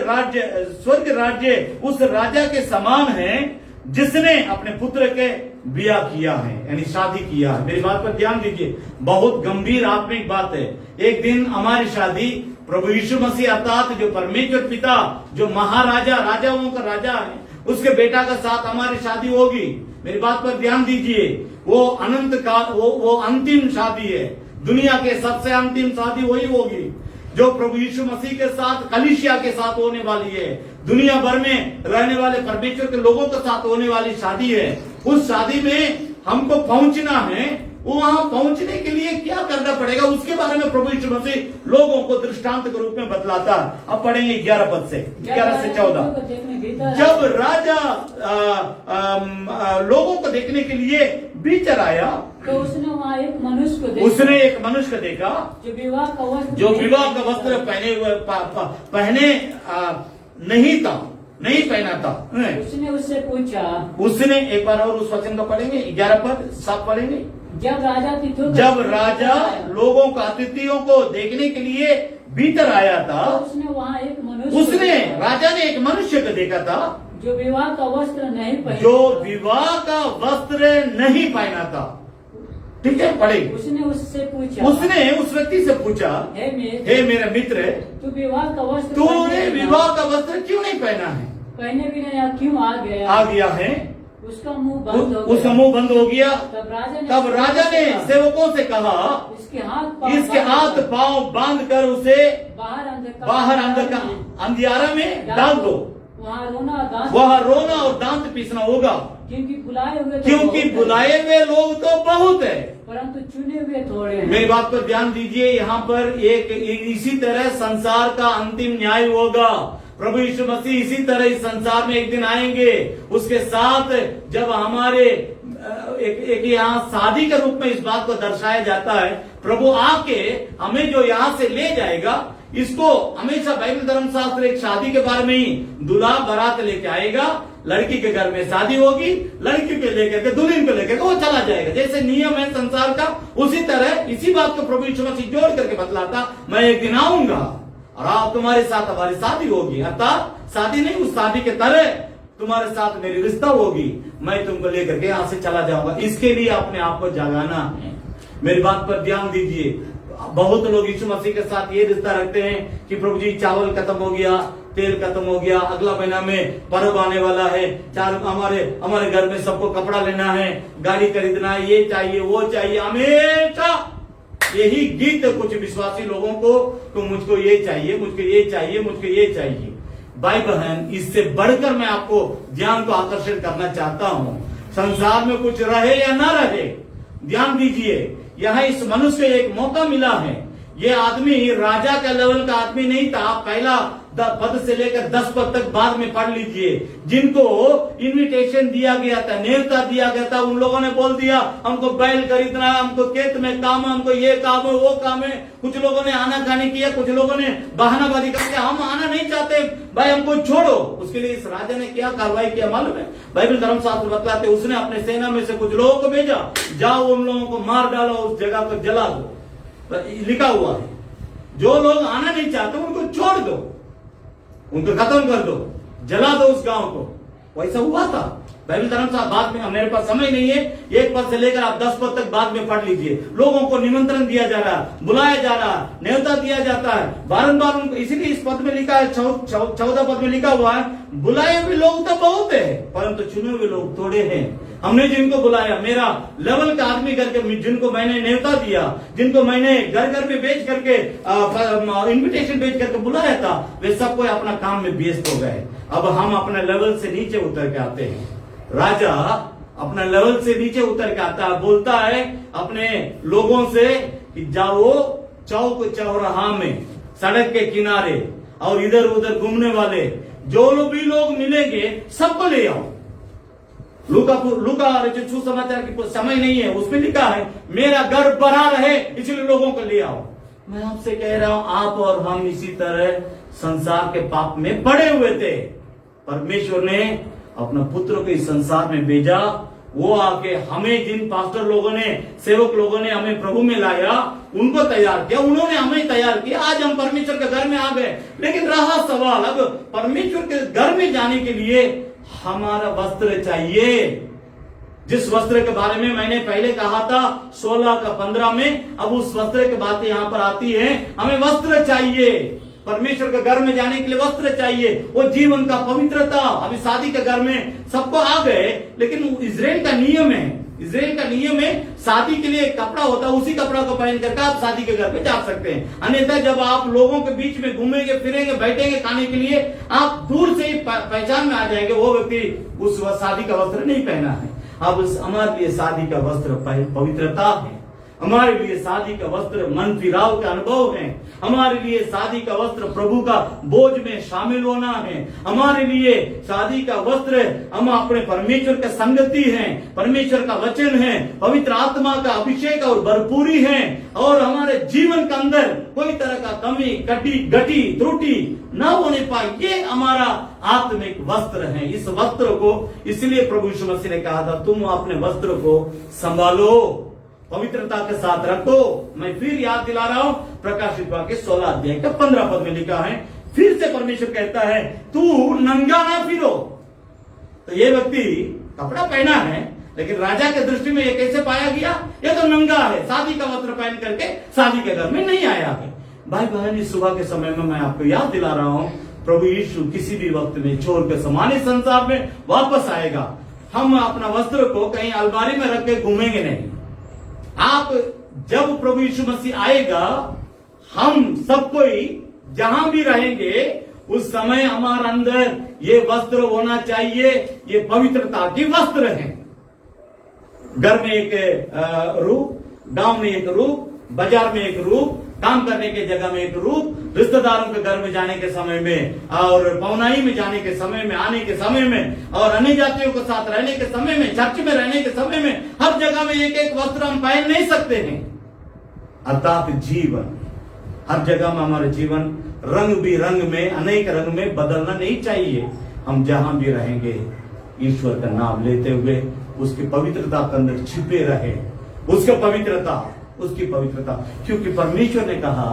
राज्य उस राजा के समान है जिसने अपने पुत्र के ब्याह किया है, यानी शादी किया है। मेरी बात पर ध्यान दीजिए, बहुत गंभीर आत्मिक बात है। एक दिन हमारी शादी प्रभु यीशु मसीह अर्थात जो परमेश्वर पिता, जो महाराजा, राजाओं का राजा है, उसके बेटा का साथ हमारी शादी होगी। मेरी बात पर ध्यान दीजिए, वो अनंत काल, वो अंतिम शादी है। दुनिया के सबसे अंतिम शादी वही होगी जो प्रभु यीशु मसीह के साथ, कलीसिया के साथ होने वाली है। दुनिया भर में रहने वाले परमेश्वर के लोगों के साथ होने वाली शादी है। उस शादी में हमको पहुंचना है। वहां पहुंचने के लिए क्या करना पड़ेगा, उसके बारे में प्रभु यीशु मसीह लोगों को दृष्टांत के रूप में बतलाता है। अब पढ़ेंगे 11 पद से, 11 से 14। जब राजा लोगों को देखने के लिए भीतर आया, तो उसने वहाँ एक मनुष्य को देखा, जो विवाह का वस्त्र पहने नहीं पहना था। उसने उससे पूछा, उसने, एक बार और उस वचन को पढ़ेंगे, 11 पद 7 पढ़ेंगे। जब राजा लोगों को, अतिथियों को देखने के लिए भीतर आया था, तो उसने राजा ने एक मनुष्य को देखा था जो विवाह का वस्त्र नहीं पहना था। ठीक है, पढ़े। उसने उससे पूछा, उसने उस व्यक्ति से पूछा, हे मेरा मित्र, तूने विवाह का वस्त्र क्यों नहीं पहना है? पहने बिना क्यों आ गया है? उसका मुंह बंद हो गया। तब राजा ने सेवकों से कहा, इसके हाथ पांव बांध कर उसे बाहर अंधियारा में डाल दो। वहाँ रोना और दांत पीसना होगा, क्योंकि बुलाए हुए लोग तो बहुत है, परंतु चुने हुए थोड़े हैं। मेरी बात पर ध्यान दीजिए। यहाँ पर एक इसी तरह संसार का अंतिम न्याय होगा। प्रभु यीशु मसीह इसी तरह इस संसार में एक दिन आएंगे। उसके साथ जब हमारे एक यहाँ शादी के रूप में इस बात को दर्शाया जाता है, प्रभु आके हमें जो यहाँ से ले जाएगा, इसको हमेशा बाइबल धर्मशास्त्र एक शादी के बारे में ही, दूल्हा बारात लेके आएगा, लड़की के घर में शादी होगी, लड़की को लेकर के दुल्हन को लेकर वो चला जाएगा। जैसे नियम है संसार का, उसी तरह इसी बात को प्रभु यीशु मसीह जोड़ करके बतलाता, मैं एक दिन आऊंगा और आप तुम्हारे साथ हमारी शादी होगी, अर्थात शादी नहीं, उस शादी के तरह तुम्हारे साथ मेरी रिश्ता होगी, मैं तुमको लेकर के यहाँ से चला जाऊंगा। इसके लिए अपने आप को जगाना है। मेरी बात पर ध्यान दीजिए। बहुत लोग यीशु मसीह के साथ ये रिश्ता रखते हैं कि प्रभु जी चावल खत्म हो गया, तेल खत्म हो गया, अगला महीना में पर्व आने वाला है, हमारे घर में सबको कपड़ा लेना है, गाड़ी खरीदना है, ये चाहिए वो चाहिए, हमेशा यही गीत कुछ विश्वासी लोगों को, तो मुझको ये चाहिए, मुझको ये चाहिए, मुझको ये चाहिए। भाई बहन, इससे बढ़कर मैं आपको ध्यान को आकर्षित करना चाहता हूं। संसार में कुछ रहे या ना रहे, ध्यान दीजिए, यहाँ इस मनुष्य को एक मौका मिला है। ये आदमी राजा का लेवल का आदमी नहीं था, पहला पद से लेकर 10 पद तक बाद में पढ़ लीजिए। जिनको इनविटेशन दिया गया था, न्योता दिया गया था, उन लोगों ने बोल दिया हमको बैल खरीदना है, हमको खेत में काम है, हमको ये काम है, वो काम है। कुछ लोगों ने आनाकानी किया, कुछ लोगों ने बहानाबाजी करके हम आना नहीं चाहते भाई, हमको छोड़ो। उसके लिए इस राजा ने क्या कार्रवाई किया मालूम है? बाइबल धर्मशास्त्र बतलाते उसने अपने सेना में से कुछ लोगों को भेजा, जाओ उन लोगों को मार डालो, उस जगह को जला दो। लिखा हुआ है जो लोग आना नहीं चाहते उनको छोड़ दो, उनको खत्म कर दो, जला दो उस गांव को। वैसा हुआ था। बाइबल धर्मशास्त्र बाद में, मेरे पास समय नहीं है, 1 पद से लेकर आप 10 पद तक बाद में पढ़ लीजिए। लोगों को निमंत्रण दिया जा रहा, बुलाया जा रहा, न्योता दिया जाता है बारंबार उनको। इसीलिए इस पद में लिखा है, 14 पद में लिखा हुआ है, बुलाए हुए लोग तो बहुत है परंतु चुने हुए लोग थोड़े हैं। हमने जिनको बुलाया, मेरा लेवल का आदमी करके, जिनको मैंने न्योता दिया, जिनको मैंने घर घर में भेज करके इन्विटेशन भेज करके बुलाया था, वे सब कोई अपना काम में व्यस्त हो गए। अब हम अपने लेवल से नीचे उतर के आते हैं। राजा अपना लेवल से नीचे उतर के आता है, बोलता है अपने लोगों से कि जाओ चौक चौराहा में, सड़क के किनारे और इधर उधर घूमने वाले जो भी लोग मिलेंगे सबको ले आओ। लूका सुसमाचार की समय नहीं है, उसमें लिखा है मेरा घर भरा रहे इसलिए लोगों को ले आओ। मैं आपसे कह रहा हूं, आप और हम इसी तरह संसार के पाप में पड़े हुए थे। परमेश्वर ने अपना पुत्र को इस संसार में भेजा, वो आके हमें, जिन पास्टर लोगों ने, सेवक लोगों ने हमें प्रभु में लाया, उनको तैयार किया, उन्होंने हमें तैयार किया। आज हम परमेश्वर के घर में आ गए। लेकिन रहा सवाल, अब परमेश्वर के घर में जाने के लिए हमारा वस्त्र चाहिए। जिस वस्त्र के बारे में मैंने पहले कहा था 16 का 15 में, अब उस वस्त्र की बात यहां पर आती है। हमें वस्त्र चाहिए, परमेश्वर के घर में जाने के लिए वस्त्र चाहिए, वो जीवन का पवित्रता। अभी शादी के घर में सबको आ गए, लेकिन इजराइल का नियम है, इजराइल का नियम है, शादी के लिए एक कपड़ा होता है, उसी कपड़ा को पहन करके आप शादी के घर में जा सकते हैं। अन्यथा जब आप लोगों के बीच में घूमेंगे, फिरेंगे, बैठेंगे खाने के लिए, आप दूर से ही पहचान में आ जाएंगे वो व्यक्ति उस शादी का वस्त्र नहीं पहना है। अब हमारे लिए शादी का वस्त्र पवित्रता है, हमारे लिए शादी का वस्त्र मन फिराव का अनुभव है, हमारे लिए शादी का वस्त्र प्रभु का बोझ में शामिल होना है, हमारे लिए शादी का वस्त्र हम अपने परमेश्वर का संगति है, परमेश्वर का वचन है, पवित्र आत्मा का अभिषेक और भरपूरी है, और हमारे जीवन के अंदर कोई तरह का कमी, गटी त्रुटि न होने पाए, ये हमारा आत्मिक वस्त्र है। इस वस्त्र को इसलिए प्रभु यीशु मसीह ने कहा था, तुम अपने वस्त्र को संभालो, पवित्रता के साथ रखो। मैं फिर याद दिला रहा हूं, प्रकाशित वाक्य 16 अध्याय का 15 पद में लिखा है, फिर से परमेश्वर कहता है तू नंगा ना फिरो। तो ये व्यक्ति कपड़ा पहना है, लेकिन राजा के दृष्टि में ये कैसे पाया गया? ये तो नंगा है, शादी का वस्त्र पहन करके शादी के घर में नहीं आया है। भाई बहन, इस सुबह के समय में मैं आपको याद दिला रहा हूं, प्रभु यीशु किसी भी वक्त में छोड़ के समान संसार में वापस आएगा। हम अपना वस्त्र को कहीं अलमारी में रख के घूमेंगे नहीं। आप जब प्रभु यीशु मसीह आएगा, हम सब कोई जहां भी रहेंगे, उस समय हमारे अंदर ये वस्त्र होना चाहिए। ये पवित्रता की वस्त्र है। घर में एक रूप, गांव में एक रूप, बाजार में एक रूप, काम करने के जगह में एक रूप, रिश्तेदारों के घर में जाने के समय में, और पौनाई में जाने के समय में, आने के समय में, और अन्य जातियों के साथ रहने के समय में, चर्च में रहने के समय में, हर जगह में एक एक वस्त्र हम पहन नहीं सकते हैं। अर्थात जीवन, हर जगह में हमारे जीवन रंग बिरंग में, अनेक रंग में बदलना नहीं चाहिए। हम जहां भी रहेंगे ईश्वर का नाम लेते हुए उसकी पवित्रता के अंदर छिपे रहे, उसकी पवित्रता, क्योंकि परमेश्वर ने कहा,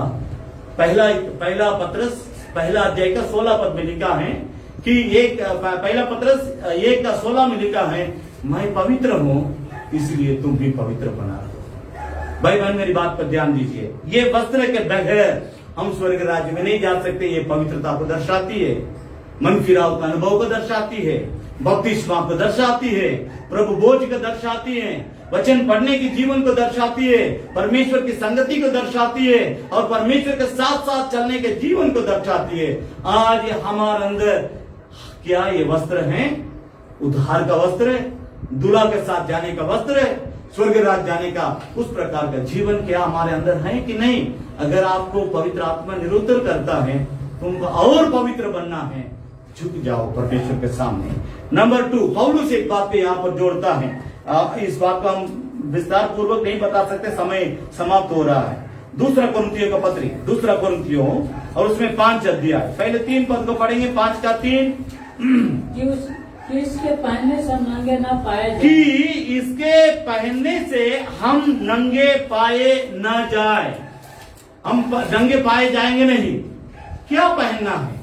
पहला पत्रस पहला अध्याय का 16 पद में लिखा है कि पहला पत्रस 1 का 16 में लिखा है, मैं पवित्र हूं इसलिए तुम भी पवित्र बना रहो। भाई बहन, मेरी बात पर ध्यान दीजिए, ये वस्त्र के बगैर हम स्वर्ग राज्य में नहीं जा सकते। ये पवित्रता को दर्शाती है, मन फिराव का अनुभव को दर्शाती है, बपतिस्मा को दर्शाती है, प्रभु बोझ को दर्शाती है, वचन पढ़ने की जीवन को दर्शाती है, परमेश्वर की संगति को दर्शाती है, और परमेश्वर के साथ साथ चलने के जीवन को दर्शाती है। आज हमारे अंदर क्या ये वस्त्र हैं? उद्धार का वस्त्र है, दूल्हा के साथ जाने का वस्त्र है, स्वर्ग राज जाने का उस प्रकार का जीवन क्या हमारे अंदर है कि नहीं? अगर आपको पवित्र आत्मा निरुद्ध करता है तुमको और पवित्र बनना है, झुक जाओ परमेश्वर के सामने। नंबर 2, पौलुस एक बात पे यहाँ पर जोड़ता है। इस बात को हम विस्तार पूर्वक नहीं बता सकते, समय समाप्त हो रहा है। दूसरा कुरिन्थियों का पत्री, दूसरा कुरिन्थियों, और उसमें 5 अध्याय, पहले 3 पद को पढ़ेंगे, 5 का 3। कि इसके पहनने से हम नंगे न पाए जाएं। कि इसके पहनने से हम नंगे पाए न जाए, हम नंगे पाए जाएंगे नहीं। क्या पहनना है?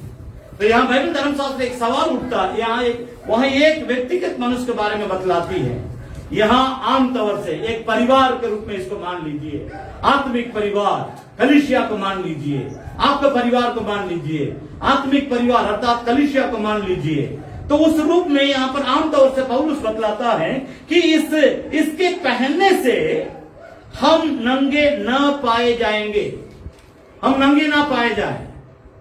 तो यहाँ बाइबल धर्मशास्त्र एक सवाल उठता है। यहाँ वहाँ एक व्यक्तिगत मनुष्य के बारे में बतलाती है। यहाँ आमतौर से एक परिवार के रूप में इसको मान लीजिए, आत्मिक परिवार, कलीसिया को मान लीजिए, आपका परिवार को मान लीजिए, आत्मिक परिवार अर्थात कलीसिया को मान लीजिए। तो उस रूप में यहाँ पर आमतौर से पौलुस बतलाता है कि इसके पहनने से हम नंगे न पाए जाएंगे, हम नंगे ना पाए जाए।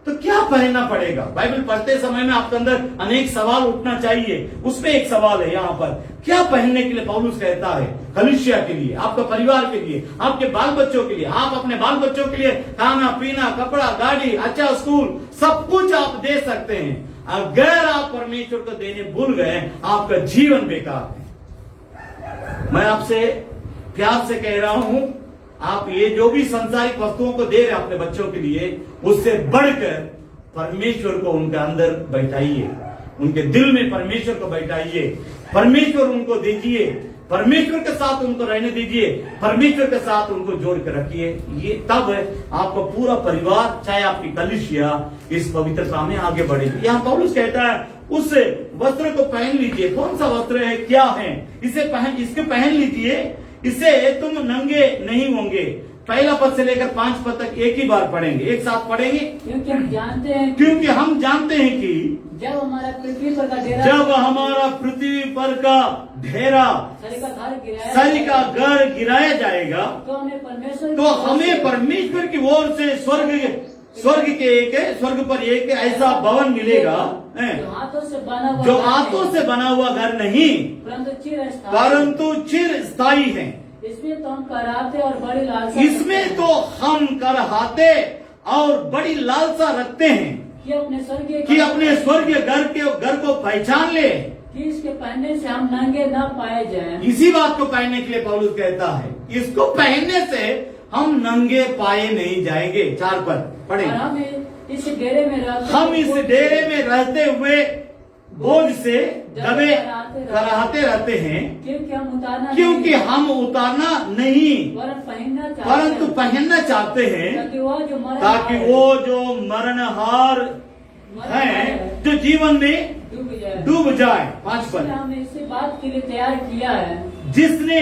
तो क्या पहनना पड़ेगा? बाइबल पढ़ते समय में आपके अंदर अनेक सवाल उठना चाहिए। उसमें एक सवाल है यहाँ पर, क्या पहनने के लिए पौलुस कहता है कलीसिया के लिए, आपका परिवार के लिए, आपके बाल बच्चों के लिए। आप अपने बाल बच्चों के लिए खाना पीना, कपड़ा, गाड़ी, अच्छा स्कूल, सब कुछ आप दे सकते हैं। अगर आप परमेश्वर को देने भूल गए, आपका जीवन बेकार है। मैं आपसे प्यार से कह रहा हूं, आप ये जो भी सांसारिक वस्तुओं को दे रहे हैं अपने बच्चों के लिए, उससे बढ़कर परमेश्वर को उनके अंदर बैठाइए, उनके दिल में परमेश्वर को बैठाइए, परमेश्वर उनको दीजिए, परमेश्वर के साथ उनको रहने दीजिए, परमेश्वर के साथ उनको जोड़ कर रखिए। ये तब आपका पूरा परिवार, चाहे आपकी कलीसिया, इस पवित्रता में आगे बढ़ेगी। यहाँ पौलुस कहता है उस वस्त्र को पहन लीजिए। कौन सा वस्त्र है, क्या है? इसके पहन लीजिए, इससे तुम नंगे नहीं होंगे। पहला पद से लेकर 5 पद तक एक ही बार पढ़ेंगे, एक साथ पढ़ेंगे। क्योंकि हम जानते हैं कि जब हमारा पृथ्वी पर का ढेरा सरी का घर गिराया जाएगा, तो हमें परमेश्वर की ओर से स्वर्ग पर एक ऐसा भवन मिलेगा जो हाथों से बना हुआ घर नहीं, परंतु चिर स्थायी है। इसमें तो हम कराहते और बड़ी लालसा और बड़ी लालसा रखते हैं कि अपने स्वर्गीय घर को पहचान ले, कि इसके पहनने से हम नंगे न पाए जाएं। इसी बात को पहनने के लिए पौलुस कहता है, इसको पहनने से हम नंगे पाए नहीं जाएंगे। 4 पद पढ़ेंगे। हम इस डेरे में रहते हुए बोझ से दबे कराहते रहते हैं, क्योंकि हम उतारना नहीं परंतु पहनना चाहते हैं, ताकि वो जो मरणहार है जो जीवन में डूब जाए। 5 पद। हमने इसी बात के लिए तैयार किया है, जिसने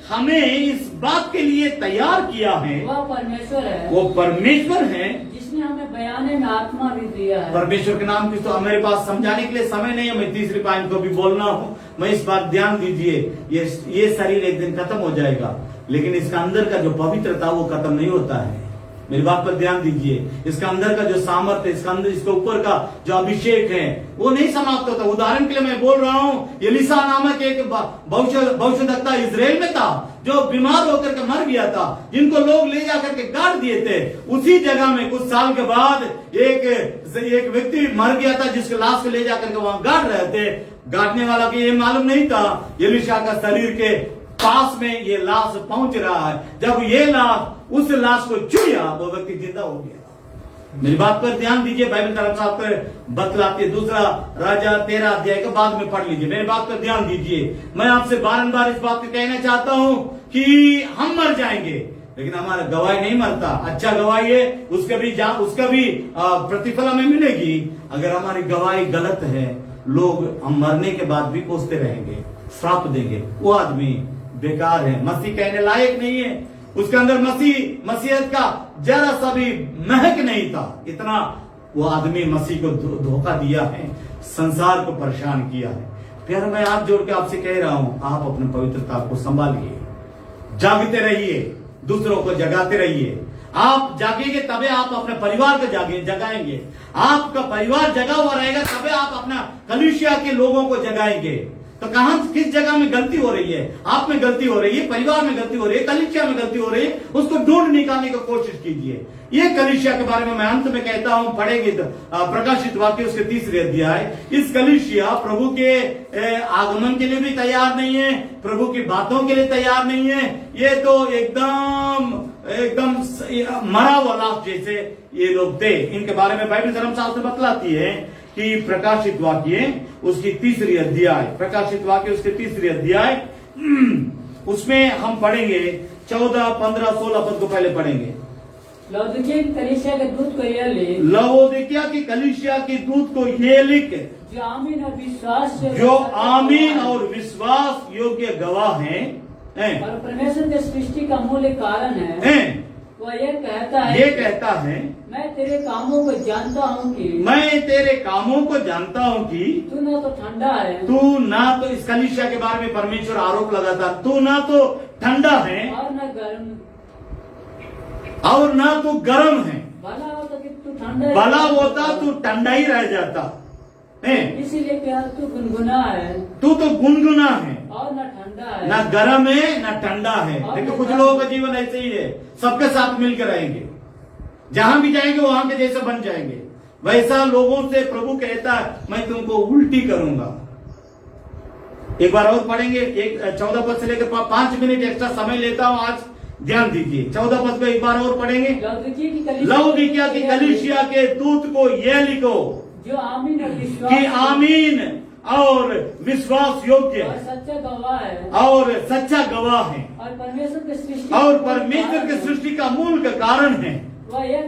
हमें इस बात के लिए तैयार किया है, वो परमेश्वर है, जिसने हमें बयाने में आत्मा भी दिया है। परमेश्वर के नाम की तो मेरे पास समझाने के लिए समय नहीं है, मैं तीसरी पॉइंट को भी बोलना हूँ। मैं इस बात ध्यान दीजिए, ये शरीर एक दिन खत्म हो जाएगा, लेकिन इसका अंदर का जो पवित्रता वो खत्म नहीं होता है। मेरी बात पर ध्यान दीजिए, इसका अंदर का जो सामर्थ्य, इसके ऊपर का जो अभिषेक है वो नहीं समाप्त होता। उदाहरण के लिए मैं बोल रहा हूँ, एलिसा नामक एक भविष्यद्वक्ता इजराइल में था, जो बीमार होकर के मर गया था, जिनको लोग ले जाकर के गाड़ दिए थे। उसी जगह में कुछ साल के बाद एक व्यक्ति मर गया था, जिसके लाश को ले जाकर के वहां गाड़ रहे थे। गाड़ने वाला को ये मालूम नहीं था एलिशा का शरीर के पास में ये लाश पहुंच रहा है। जब ये लाश उस लाश को छुआ, वो व्यक्ति जिंदा हो गया। मेरी बात पर ध्यान दीजिए, बाइबल धर्मशास्त्र बतलाती है। दूसरा राजा 13 अध्याय के बाद में पढ़ लीजिए। मेरी बात पर ध्यान दीजिए, मैं आपसे बारंबार इस बात को कहना चाहता हूं कि हम मर जाएंगे, लेकिन हमारा गवाही नहीं मरता। अच्छा गवाही है, उसका भी प्रतिफल हमें मिलेगी। अगर हमारी गवाही गलत है, लोग हम मरने के बाद भी कोसते रहेंगे, श्राप देंगे, वो आदमी बेकार है, मसीह कहने लायक नहीं है। उसके अंदर मसीहत का जरा सा भी महक नहीं था। इतना वो आदमी मसीह को धोखा दिया है, संसार को परेशान किया है। फिर मैं हाथ जोड़ के आपसे कह रहा हूं, आप अपने पवित्रता को संभालिए, जागते रहिए, दूसरों को जगाते रहिए। आप जागेंगे तबे आप अपने परिवार को जगाएंगे। आपका परिवार जगा हुआ रहेगा तबे आप अपना कलीसिया के लोगों को जगाएंगे। तो कहां किस जगह में गलती हो रही है? आप में गलती हो रही है, परिवार में गलती हो रही है, कलीसिया में गलती हो रही है, उसको ढूंढ निकालने की कोशिश कीजिए। ये कलीसिया के बारे में मैं अंत में कहता हूं, पढ़ेंगे प्रकाशित वाक्य उसके 3 अध्याय। इस कलीसिया प्रभु के आगमन के लिए भी तैयार नहीं है, प्रभु की बातों के लिए तैयार नहीं है। ये तो एकदम मरा हुआ लाश जैसे ये लोग थे। इनके बारे में बाइबल धर्मशास्त्र बतलाती है कि प्रकाशित वाक्य उसकी 3 अध्याय, प्रकाशित वाक्य उसके 3 अध्याय, उसमें हम पढ़ेंगे 14, 15, 16 पद को पहले पढ़ेंगे। लौदीकिया की कलीसिया के दूत को यह लिख, लवोदिकिया की कलीसिया के दूत को ये लिख, जो आमीन और विश्वास योग्य गवाह हैं और परमेश्वर के सृष्टि का मूल कारण है। वह ये कहता है, मैं तेरे कामों को जानता हूँ कि तू ना तो ठंडा है, तू ना तो, इस कलीसिया के बारे में परमेश्वर आरोप लगाता, तू ना तो ठंडा है और न गर्म, और ना तो गर्म है। भला होता कि तू ठंडा, भला होता तू ठंडा ही रह जाता, इसीलिए क्या तू गुनगुना है, तू तो गुनगुना है और न ठंडा है, ना गर्म है ना ठंडा है। देखो कुछ लोगों का जीवन ऐसे ही है, सबके साथ मिलकर रहेंगे, जहां भी जाएंगे वहां के जैसे बन जाएंगे। वैसा लोगों से प्रभु कहता है, मैं तुमको उल्टी करूंगा। एक बार और पढ़ेंगे, 14 पद से लेकर 5 मिनट एक्स्ट्रा समय लेता हूं आज, ध्यान दीजिए। 14 पद को एक बार और पढ़ेंगे। लवोदिकिया की कलीसिया के दूत को यह लिखो, जो आमीन और विश्वास कि आमीन और विश्वास योग्य और सच्चा गवाह है, और सच्चा गवाह है, और परमेश्वर की सृष्टि का मूल का कारण है। वह ये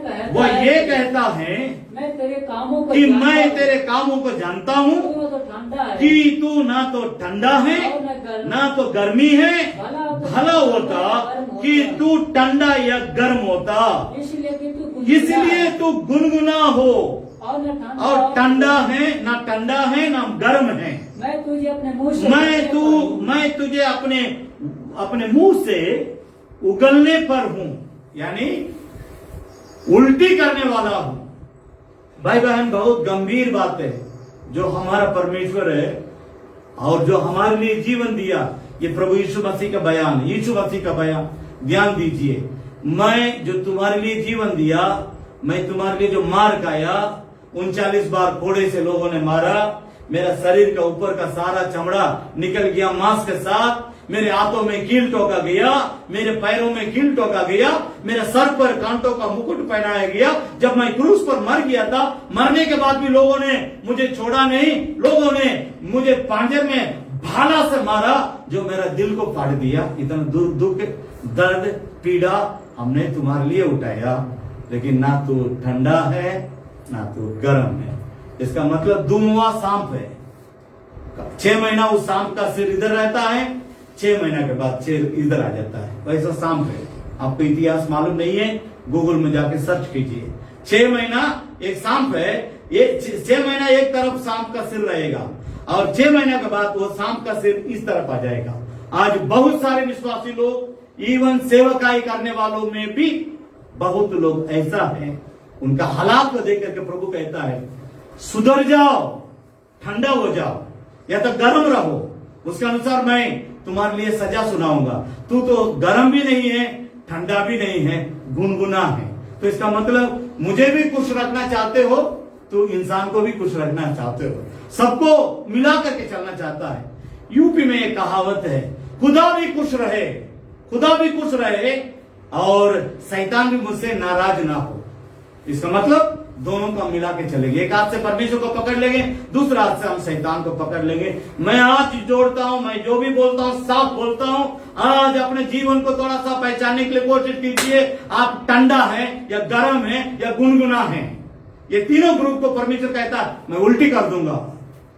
कहता है, मैं तेरे कामों को जानता हूँ तो ठंडा है, कि तू ना तो ठंडा है ना तो गर्मी है। भला होता कि तू ठंडा या गर्म होता, इसलिए तू गुनगुना हो, और ठंडा है ना गर्म है। मैं तुझे अपने मुंह से मैं तुझे अपने मुंह से उगलने पर हूं, यानी उल्टी करने वाला हूं। भाई बहन, बहुत गंभीर बात है। जो हमारा परमेश्वर है और जो हमारे लिए जीवन दिया, ये प्रभु यीशु मसीह का बयान, यीशु मसीह का बयान, ध्यान दीजिए। मैं जो तुम्हारे लिए जीवन दिया, मैं तुम्हारे लिए जो मार खाया, 39 बार घोड़े से लोगों ने मारा, मेरा शरीर का ऊपर का सारा चमड़ा निकल गया मांस के साथ, मेरे हाथों में कील ठोका गया, मेरे पैरों में कील ठोका गया, मेरे सर पर कांटों का मुकुट पहनाया गया। जब मैं क्रूस पर मर गया था, मरने के बाद भी लोगों ने मुझे छोड़ा नहीं, लोगों ने मुझे पांजर में भाला से मारा, जो मेरा दिल को फाड़ दिया। इतना दुख, दर्द, पीड़ा हमने तुम्हारे लिए उठाया, लेकिन ना तो ठंडा है ना तो गर्म है। इसका मतलब दुमुआ सांप है। 6 महीना उस सांप का सिर इधर रहता है, 6 महीना के बाद सिर इधर आ जाता है। वैसा सांप है। आपको इतिहास मालूम नहीं है, गूगल में जाके सर्च कीजिए। 6 महीना एक सांप है, ये 6 महीना एक तरफ सांप का सिर रहेगा, और 6 महीना के बाद वो सांप का सिर इस तरफ आ जाएगा। आज बहुत सारे विश्वासी लोग, इवन सेवकाई करने वालों में भी बहुत लोग ऐसा है, उनका हालात को देख करके प्रभु कहता है, सुधर जाओ, ठंडा हो जाओ, या तो गर्म रहो, उसके अनुसार मैं तुम्हारे लिए सजा सुनाऊंगा। तू तो गर्म भी नहीं है, ठंडा भी नहीं है, गुनगुना है। तो इसका मतलब मुझे भी खुश रखना चाहते हो, तो इंसान को भी खुश रखना चाहते हो, सबको मिला करके चलना चाहता है। यूपी में एक कहावत है, खुदा भी खुश रहे और शैतान भी मुझसे नाराज ना हो। इसका मतलब दोनों का मिला के चलेंगे। एक हाथ से परमेश्वर को पकड़ लेंगे, दूसरा हाथ से हम शैतान को पकड़ लेंगे। मैं आज जोड़ता हूं, मैं जो भी बोलता हूं साफ बोलता हूं। आज अपने जीवन को थोड़ा सा पहचानने के लिए कोशिश कीजिए, आप ठंडा है या गर्म है या गुनगुना है। ये तीनों ग्रुप को परमेश्वर कहता है, मैं उल्टी कर दूंगा,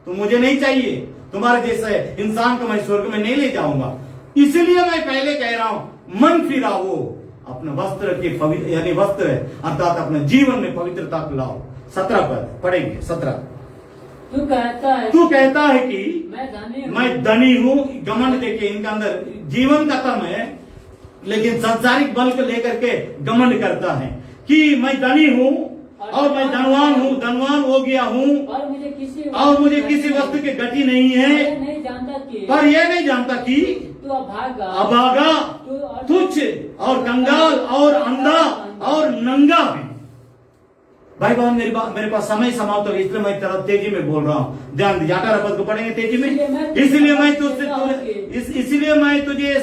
तो मुझे नहीं चाहिए, तुम्हारे जैसे इंसान को मैं स्वर्ग में नहीं ले जाऊंगा। इसलिए मैं पहले कह रहा हूं, मन फिराओ, अपने वस्त्र के पवित्र, यानी वस्त्र अर्थात अपने जीवन में पवित्रता को लाओ। 17 पद पढ़ेंगे। 17 तू कहता है कि मैं धनी हूं। घमंड देखिए, इनका अंदर जीवन का कम है, लेकिन सांसारिक बल को लेकर के घमंड करता है कि मैं धनी हूं और मैं धनवान हो गया हूँ, और मुझे किसी वस्तु की गति नहीं है, नहीं जानता कि पर यह नहीं जानता कि तू अभागा, तुच्छ और कंगाल और अंधा और नंगा है। भाई बहन, मेरे पास समय समाप्त हो गया, इसलिए मैं तरह तेजी में बोल रहा हूँ। ध्यान दीजिए, 18 पद को पढ़ेंगे तेजी में। इसलिए मैं तुझे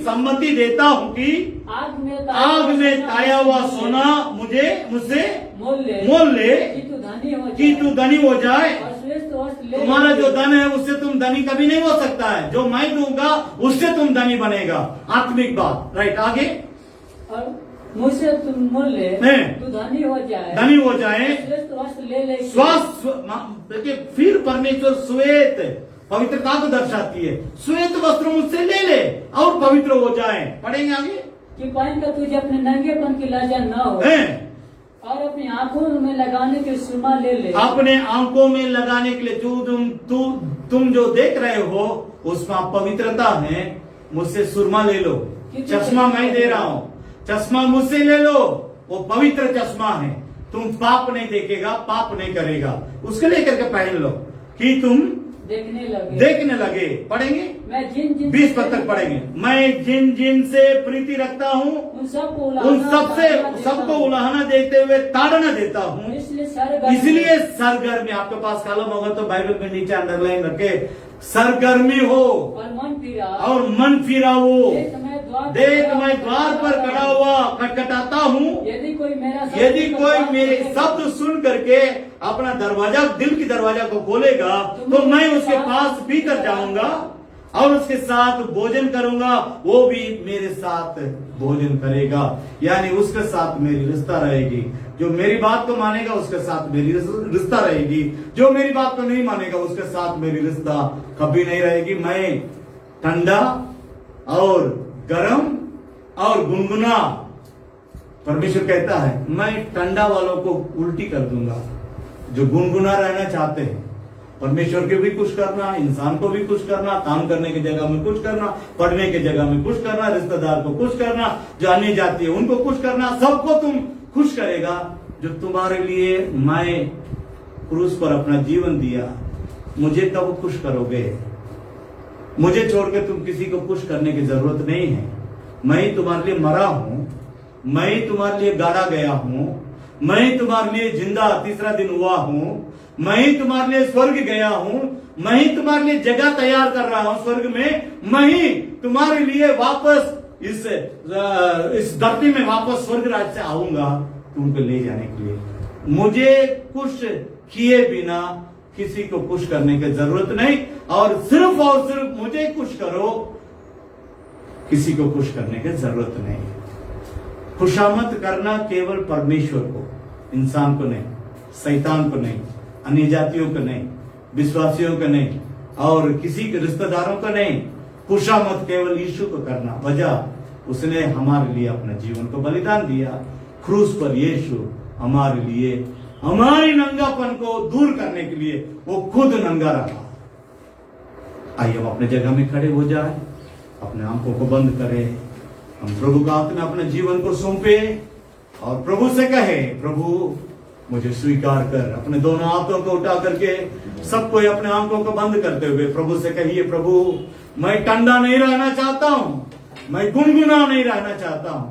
सम्मति देता हूँ कि आग में ताया हुआ सोना मुझसे मोल ले कि तू धनी हो जाए। तुम्हारा जो धन है उससे तुम धनी कभी नहीं हो सकता है, जो मैं दूंगा उससे तुम धनी बनेगा। आत्मिक बात, राइट। आगे, मुझसे तुम मोल ले, तू धनी हो जाए, देखिए फिर परमेश्वर श्वेत पवित्रता को दर्शाती है। श्वेत वस्त्र मुझसे ले ले और पवित्र हो जाए। पढ़ेंगे आगे कि पहन कर तुझे अपने नंगेपन की लज्जा न हो, और अपनी आंखों में लगाने के सुरमा ले। अपने आंखों में लगाने के लिए तुम जो देख रहे हो उसमें पवित्रता है, मुझसे सुरमा ले लो। चश्मा मैं दे रहा हूँ, चश्मा मुझसे ले लो, वो पवित्र चश्मा है। तुम पाप नहीं देखेगा, पाप नहीं करेगा, उसके लेकर के पहन लो कि तुम देखने लगे। पढ़ेंगे, मैं जिन 20 पद तक पढ़ेंगे। मैं जिन से प्रीति रखता हूँ उन सबको उलाहना देते हुए ताड़ना देता हूँ। इसलिए सरगर्मी, आपके पास कलम होगा तो बाइबल में नीचे अंडरलाइन रखे, सरगर्मी हो और मन फिरा हो। देख मैं द्वार पर खड़ा हुआ खटखटाता हूँ, यदि कोई मेरे शब्द सुन करके अपना दरवाजा, दिल की दरवाजा को खोलेगा तो मैं उसके पास भीतर जाऊंगा और उसके साथ भोजन करूंगा, वो भी मेरे साथ भोजन करेगा। यानी उसके साथ मेरी रिश्ता रहेगी। जो मेरी बात को मानेगा उसके साथ मेरी रिश्ता रहेगी, जो मेरी बात को नहीं मानेगा उसके साथ मेरी रिश्ता कभी नहीं रहेगी। मैं ठंडा और गरम और गुनगुना, परमेश्वर कहता है मैं ठंडा वालों को उल्टी कर दूंगा। जो गुनगुना रहना चाहते हैं, परमेश्वर को भी खुश करना, इंसान को भी खुश करना, काम करने की जगह में खुश करना, पढ़ने की जगह में खुश करना, रिश्तेदार को खुश करना, जो अन्य जाति है उनको खुश करना, सबको तुम खुश करेगा। जो तुम्हारे लिए मैं क्रूस पर अपना जीवन दिया, मुझे कब खुश करोगे? मुझे छोड़कर तुम किसी को खुश करने की जरूरत नहीं है। मैं तुम्हारे लिए मरा हूं, मैं तुम्हारे लिए गाड़ा गया हूं, मैं तुम्हारे लिए जिंदा तीसरा दिन हुआ हूं, मैं तुम्हारे लिए स्वर्ग गया हूं, मैं तुम्हारे लिए जगह तैयार कर रहा हूं स्वर्ग में, मैं तुम्हारे लिए वापस इस धरती में वापस स्वर्ग राज्य से आऊंगा तुमको ले जाने के लिए। मुझे खुश किए बिना किसी को खुश करने की जरूरत नहीं, और सिर्फ मुझे खुश करो, किसी को खुश करने की जरूरत नहीं। खुशामद करना केवल परमेश्वर को, इंसान को नहीं, शैतान को नहीं, अन्य जातियों को नहीं, विश्वासियों को नहीं, और किसी के रिश्तेदारों को नहीं। खुशामद केवल यीशु को करना। वजह उसने हमारे लिए अपने जीवन को बलिदान दिया। क्रूस पर यीशु हमारे लिए, हमारे नंगापन को दूर करने के लिए वो खुद नंगा रहा। आइए हम अपने जगह में खड़े हो जाए, अपने आंखों को बंद करें, हम प्रभु का हाथ में अपने जीवन को सौंपे और प्रभु से कहे, प्रभु मुझे स्वीकार कर। अपने दोनों हाथों को उठा करके सबको अपने आंखों को बंद करते हुए प्रभु से कहिए, प्रभु मैं ठंडा नहीं रहना चाहता हूं, मैं गुनगुना नहीं रहना चाहता हूं,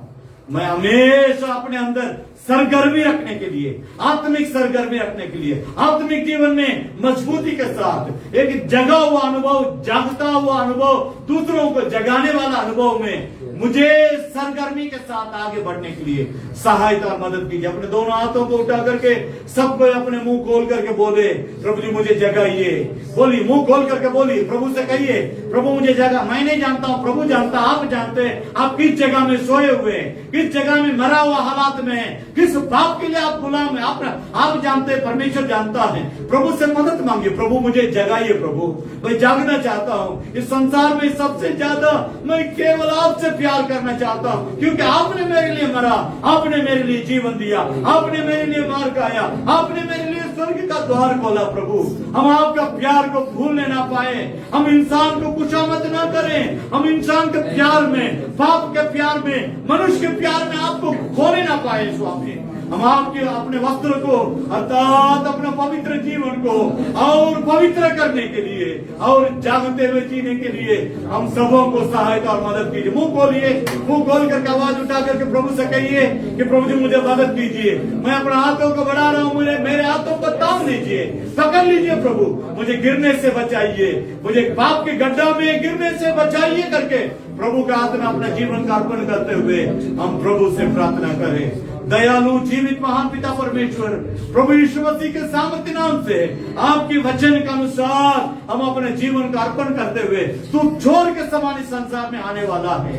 मैं हमेशा अपने अंदर सरगर्मी रखने के लिए, आत्मिक सरगर्मी रखने के लिए, आत्मिक जीवन में मजबूती के साथ एक जगा हुआ अनुभव, जागता हुआ अनुभव, दूसरों को जगाने वाला अनुभव में मुझे सरगर्मी के साथ आगे बढ़ने के लिए सहायता और मदद कीजिए। अपने दोनों हाथों को उठा करके सबको अपने मुंह खोल करके बोले, प्रभु जी मुझे जगाइए। बोलिए, मुंह खोल करके बोलिए, प्रभु से कहिए, प्रभु मुझे जगा। मैं नहीं जानता हूं, प्रभु जानता, आप जानते हैं आप किस जगह में सोए हुए, किस जगह में मरा हुआ हालात में, किस बाप के लिए आप गुलाम है, आप जानते हैं, परमेश्वर जानता है। प्रभु से मदद मांगिए, प्रभु मुझे जगाइए, प्रभु मैं जागना चाहता हूँ। इस संसार में सबसे ज्यादा मैं केवल आपसे प्यार करना चाहता हूँ, क्योंकि आपने मेरे लिए मरा, आपने मेरे लिए जीवन दिया, आपने मेरे लिए मार खाया, आपने मेरे लिए स्वर्ग का द्वार खोला। प्रभु हम आपका प्यार को भूलने ना पाए, हम इंसान को खुशामद ना करें, हम इंसान के प्यार में, पाप के प्यार में, मनुष्य के प्यार में आपको खोने ना पाए। स्वामी हम आपके अपने वस्त्र को अर्थात अपना पवित्र जीवन को और पवित्र करने के लिए और जागते हुए जीने के लिए हम सबों को सहायता और मदद कीजिए। मुंह खोलिए, मुंह खोल करके आवाज उठा करके प्रभु से कहिए कि प्रभु जी मुझे मदद कीजिए, मैं अपने हाथों को बढ़ा रहा हूँ, मुझे मेरे हाथों को ताम लीजिए, पकड़ लीजिए प्रभु, मुझे गिरने से बचाइए, मुझे पाप के गड्ढा में गिरने से बचाइए करके प्रभु का हाथ में अपना जीवन का अर्पण करते हुए हम प्रभु से प्रार्थना करें। दयालु जीवित महान पिता परमेश्वर, प्रभु यीशु मसीह के सामर्थ्य नाम से आपकी वचन के अनुसार हम अपने जीवन का अर्पण करते हुए तू छोर के समान इस संसार में आने वाला है।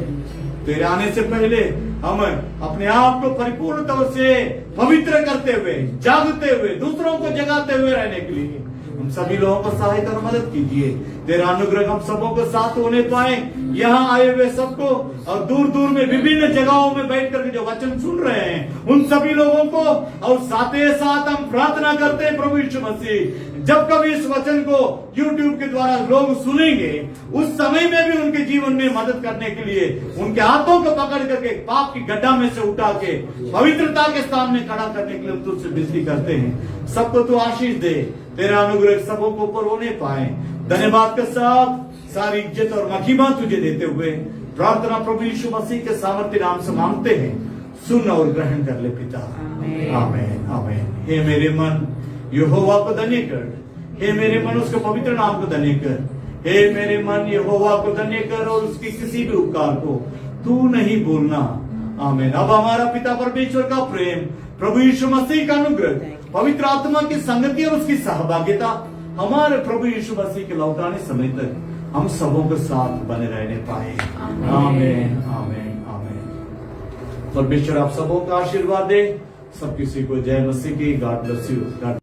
तेरे आने से पहले हम अपने आप को पूर्ण तौर से पवित्र करते हुए, जागते हुए, दूसरों को जगाते हुए रहने के लिए हम सभी लोगों को सहायता और मदद कीजिए। तेरा अनुग्रह हम सबों को साथ होने पाए, यहाँ आए हुए सबको और दूर दूर में विभिन्न जगहों में बैठ करके जो वचन सुन रहे हैं उन सभी लोगों को, और साथ ही साथ हम प्रार्थना करते हैं प्रभु यीशु मसीह, जब कभी इस वचन को YouTube के द्वारा लोग सुनेंगे उस समय में भी उनके जीवन में मदद करने के लिए उनके हाथों को पकड़ करके पाप की गड्ढा में से उठा के पवित्रता के सामने खड़ा करने के लिए हम तुझसे विनती करते हैं। सबको तू आशीष दे, तेरा अनुग्रह सबों को ऊपर होने पाए। धन्यवाद के साथ सारी इज्जत और महिमा तुझे देते हुए प्रार्थना प्रभु यीशु मसीह के सामर्थ्य नाम से मांगते हैं, सुन और ग्रहण कर ले पिता। आमीन आमीन। हे मेरे मन यहोवा को धन्य कर, हे मेरे मन उसके पवित्र नाम को धन्य कर, हे मेरे मन यहोवा को धन्य कर और उसकी किसी भी उपकार को तू नहीं भूलना। आमीन। अब हमारा पिता परमेश्वर का प्रेम, प्रभु यीशु मसीह का अनुग्रह, पवित्र आत्मा की संगति और उसकी सहभागिता हमारे प्रभु यीशु मसीह के लौटाने समय तक हम सबों के साथ बने रहने पाए। आमीन आमीन आमीन। परमेश्वर आप सबों का आशीर्वाद दे। सब किसी को जय मसीह की। God bless you.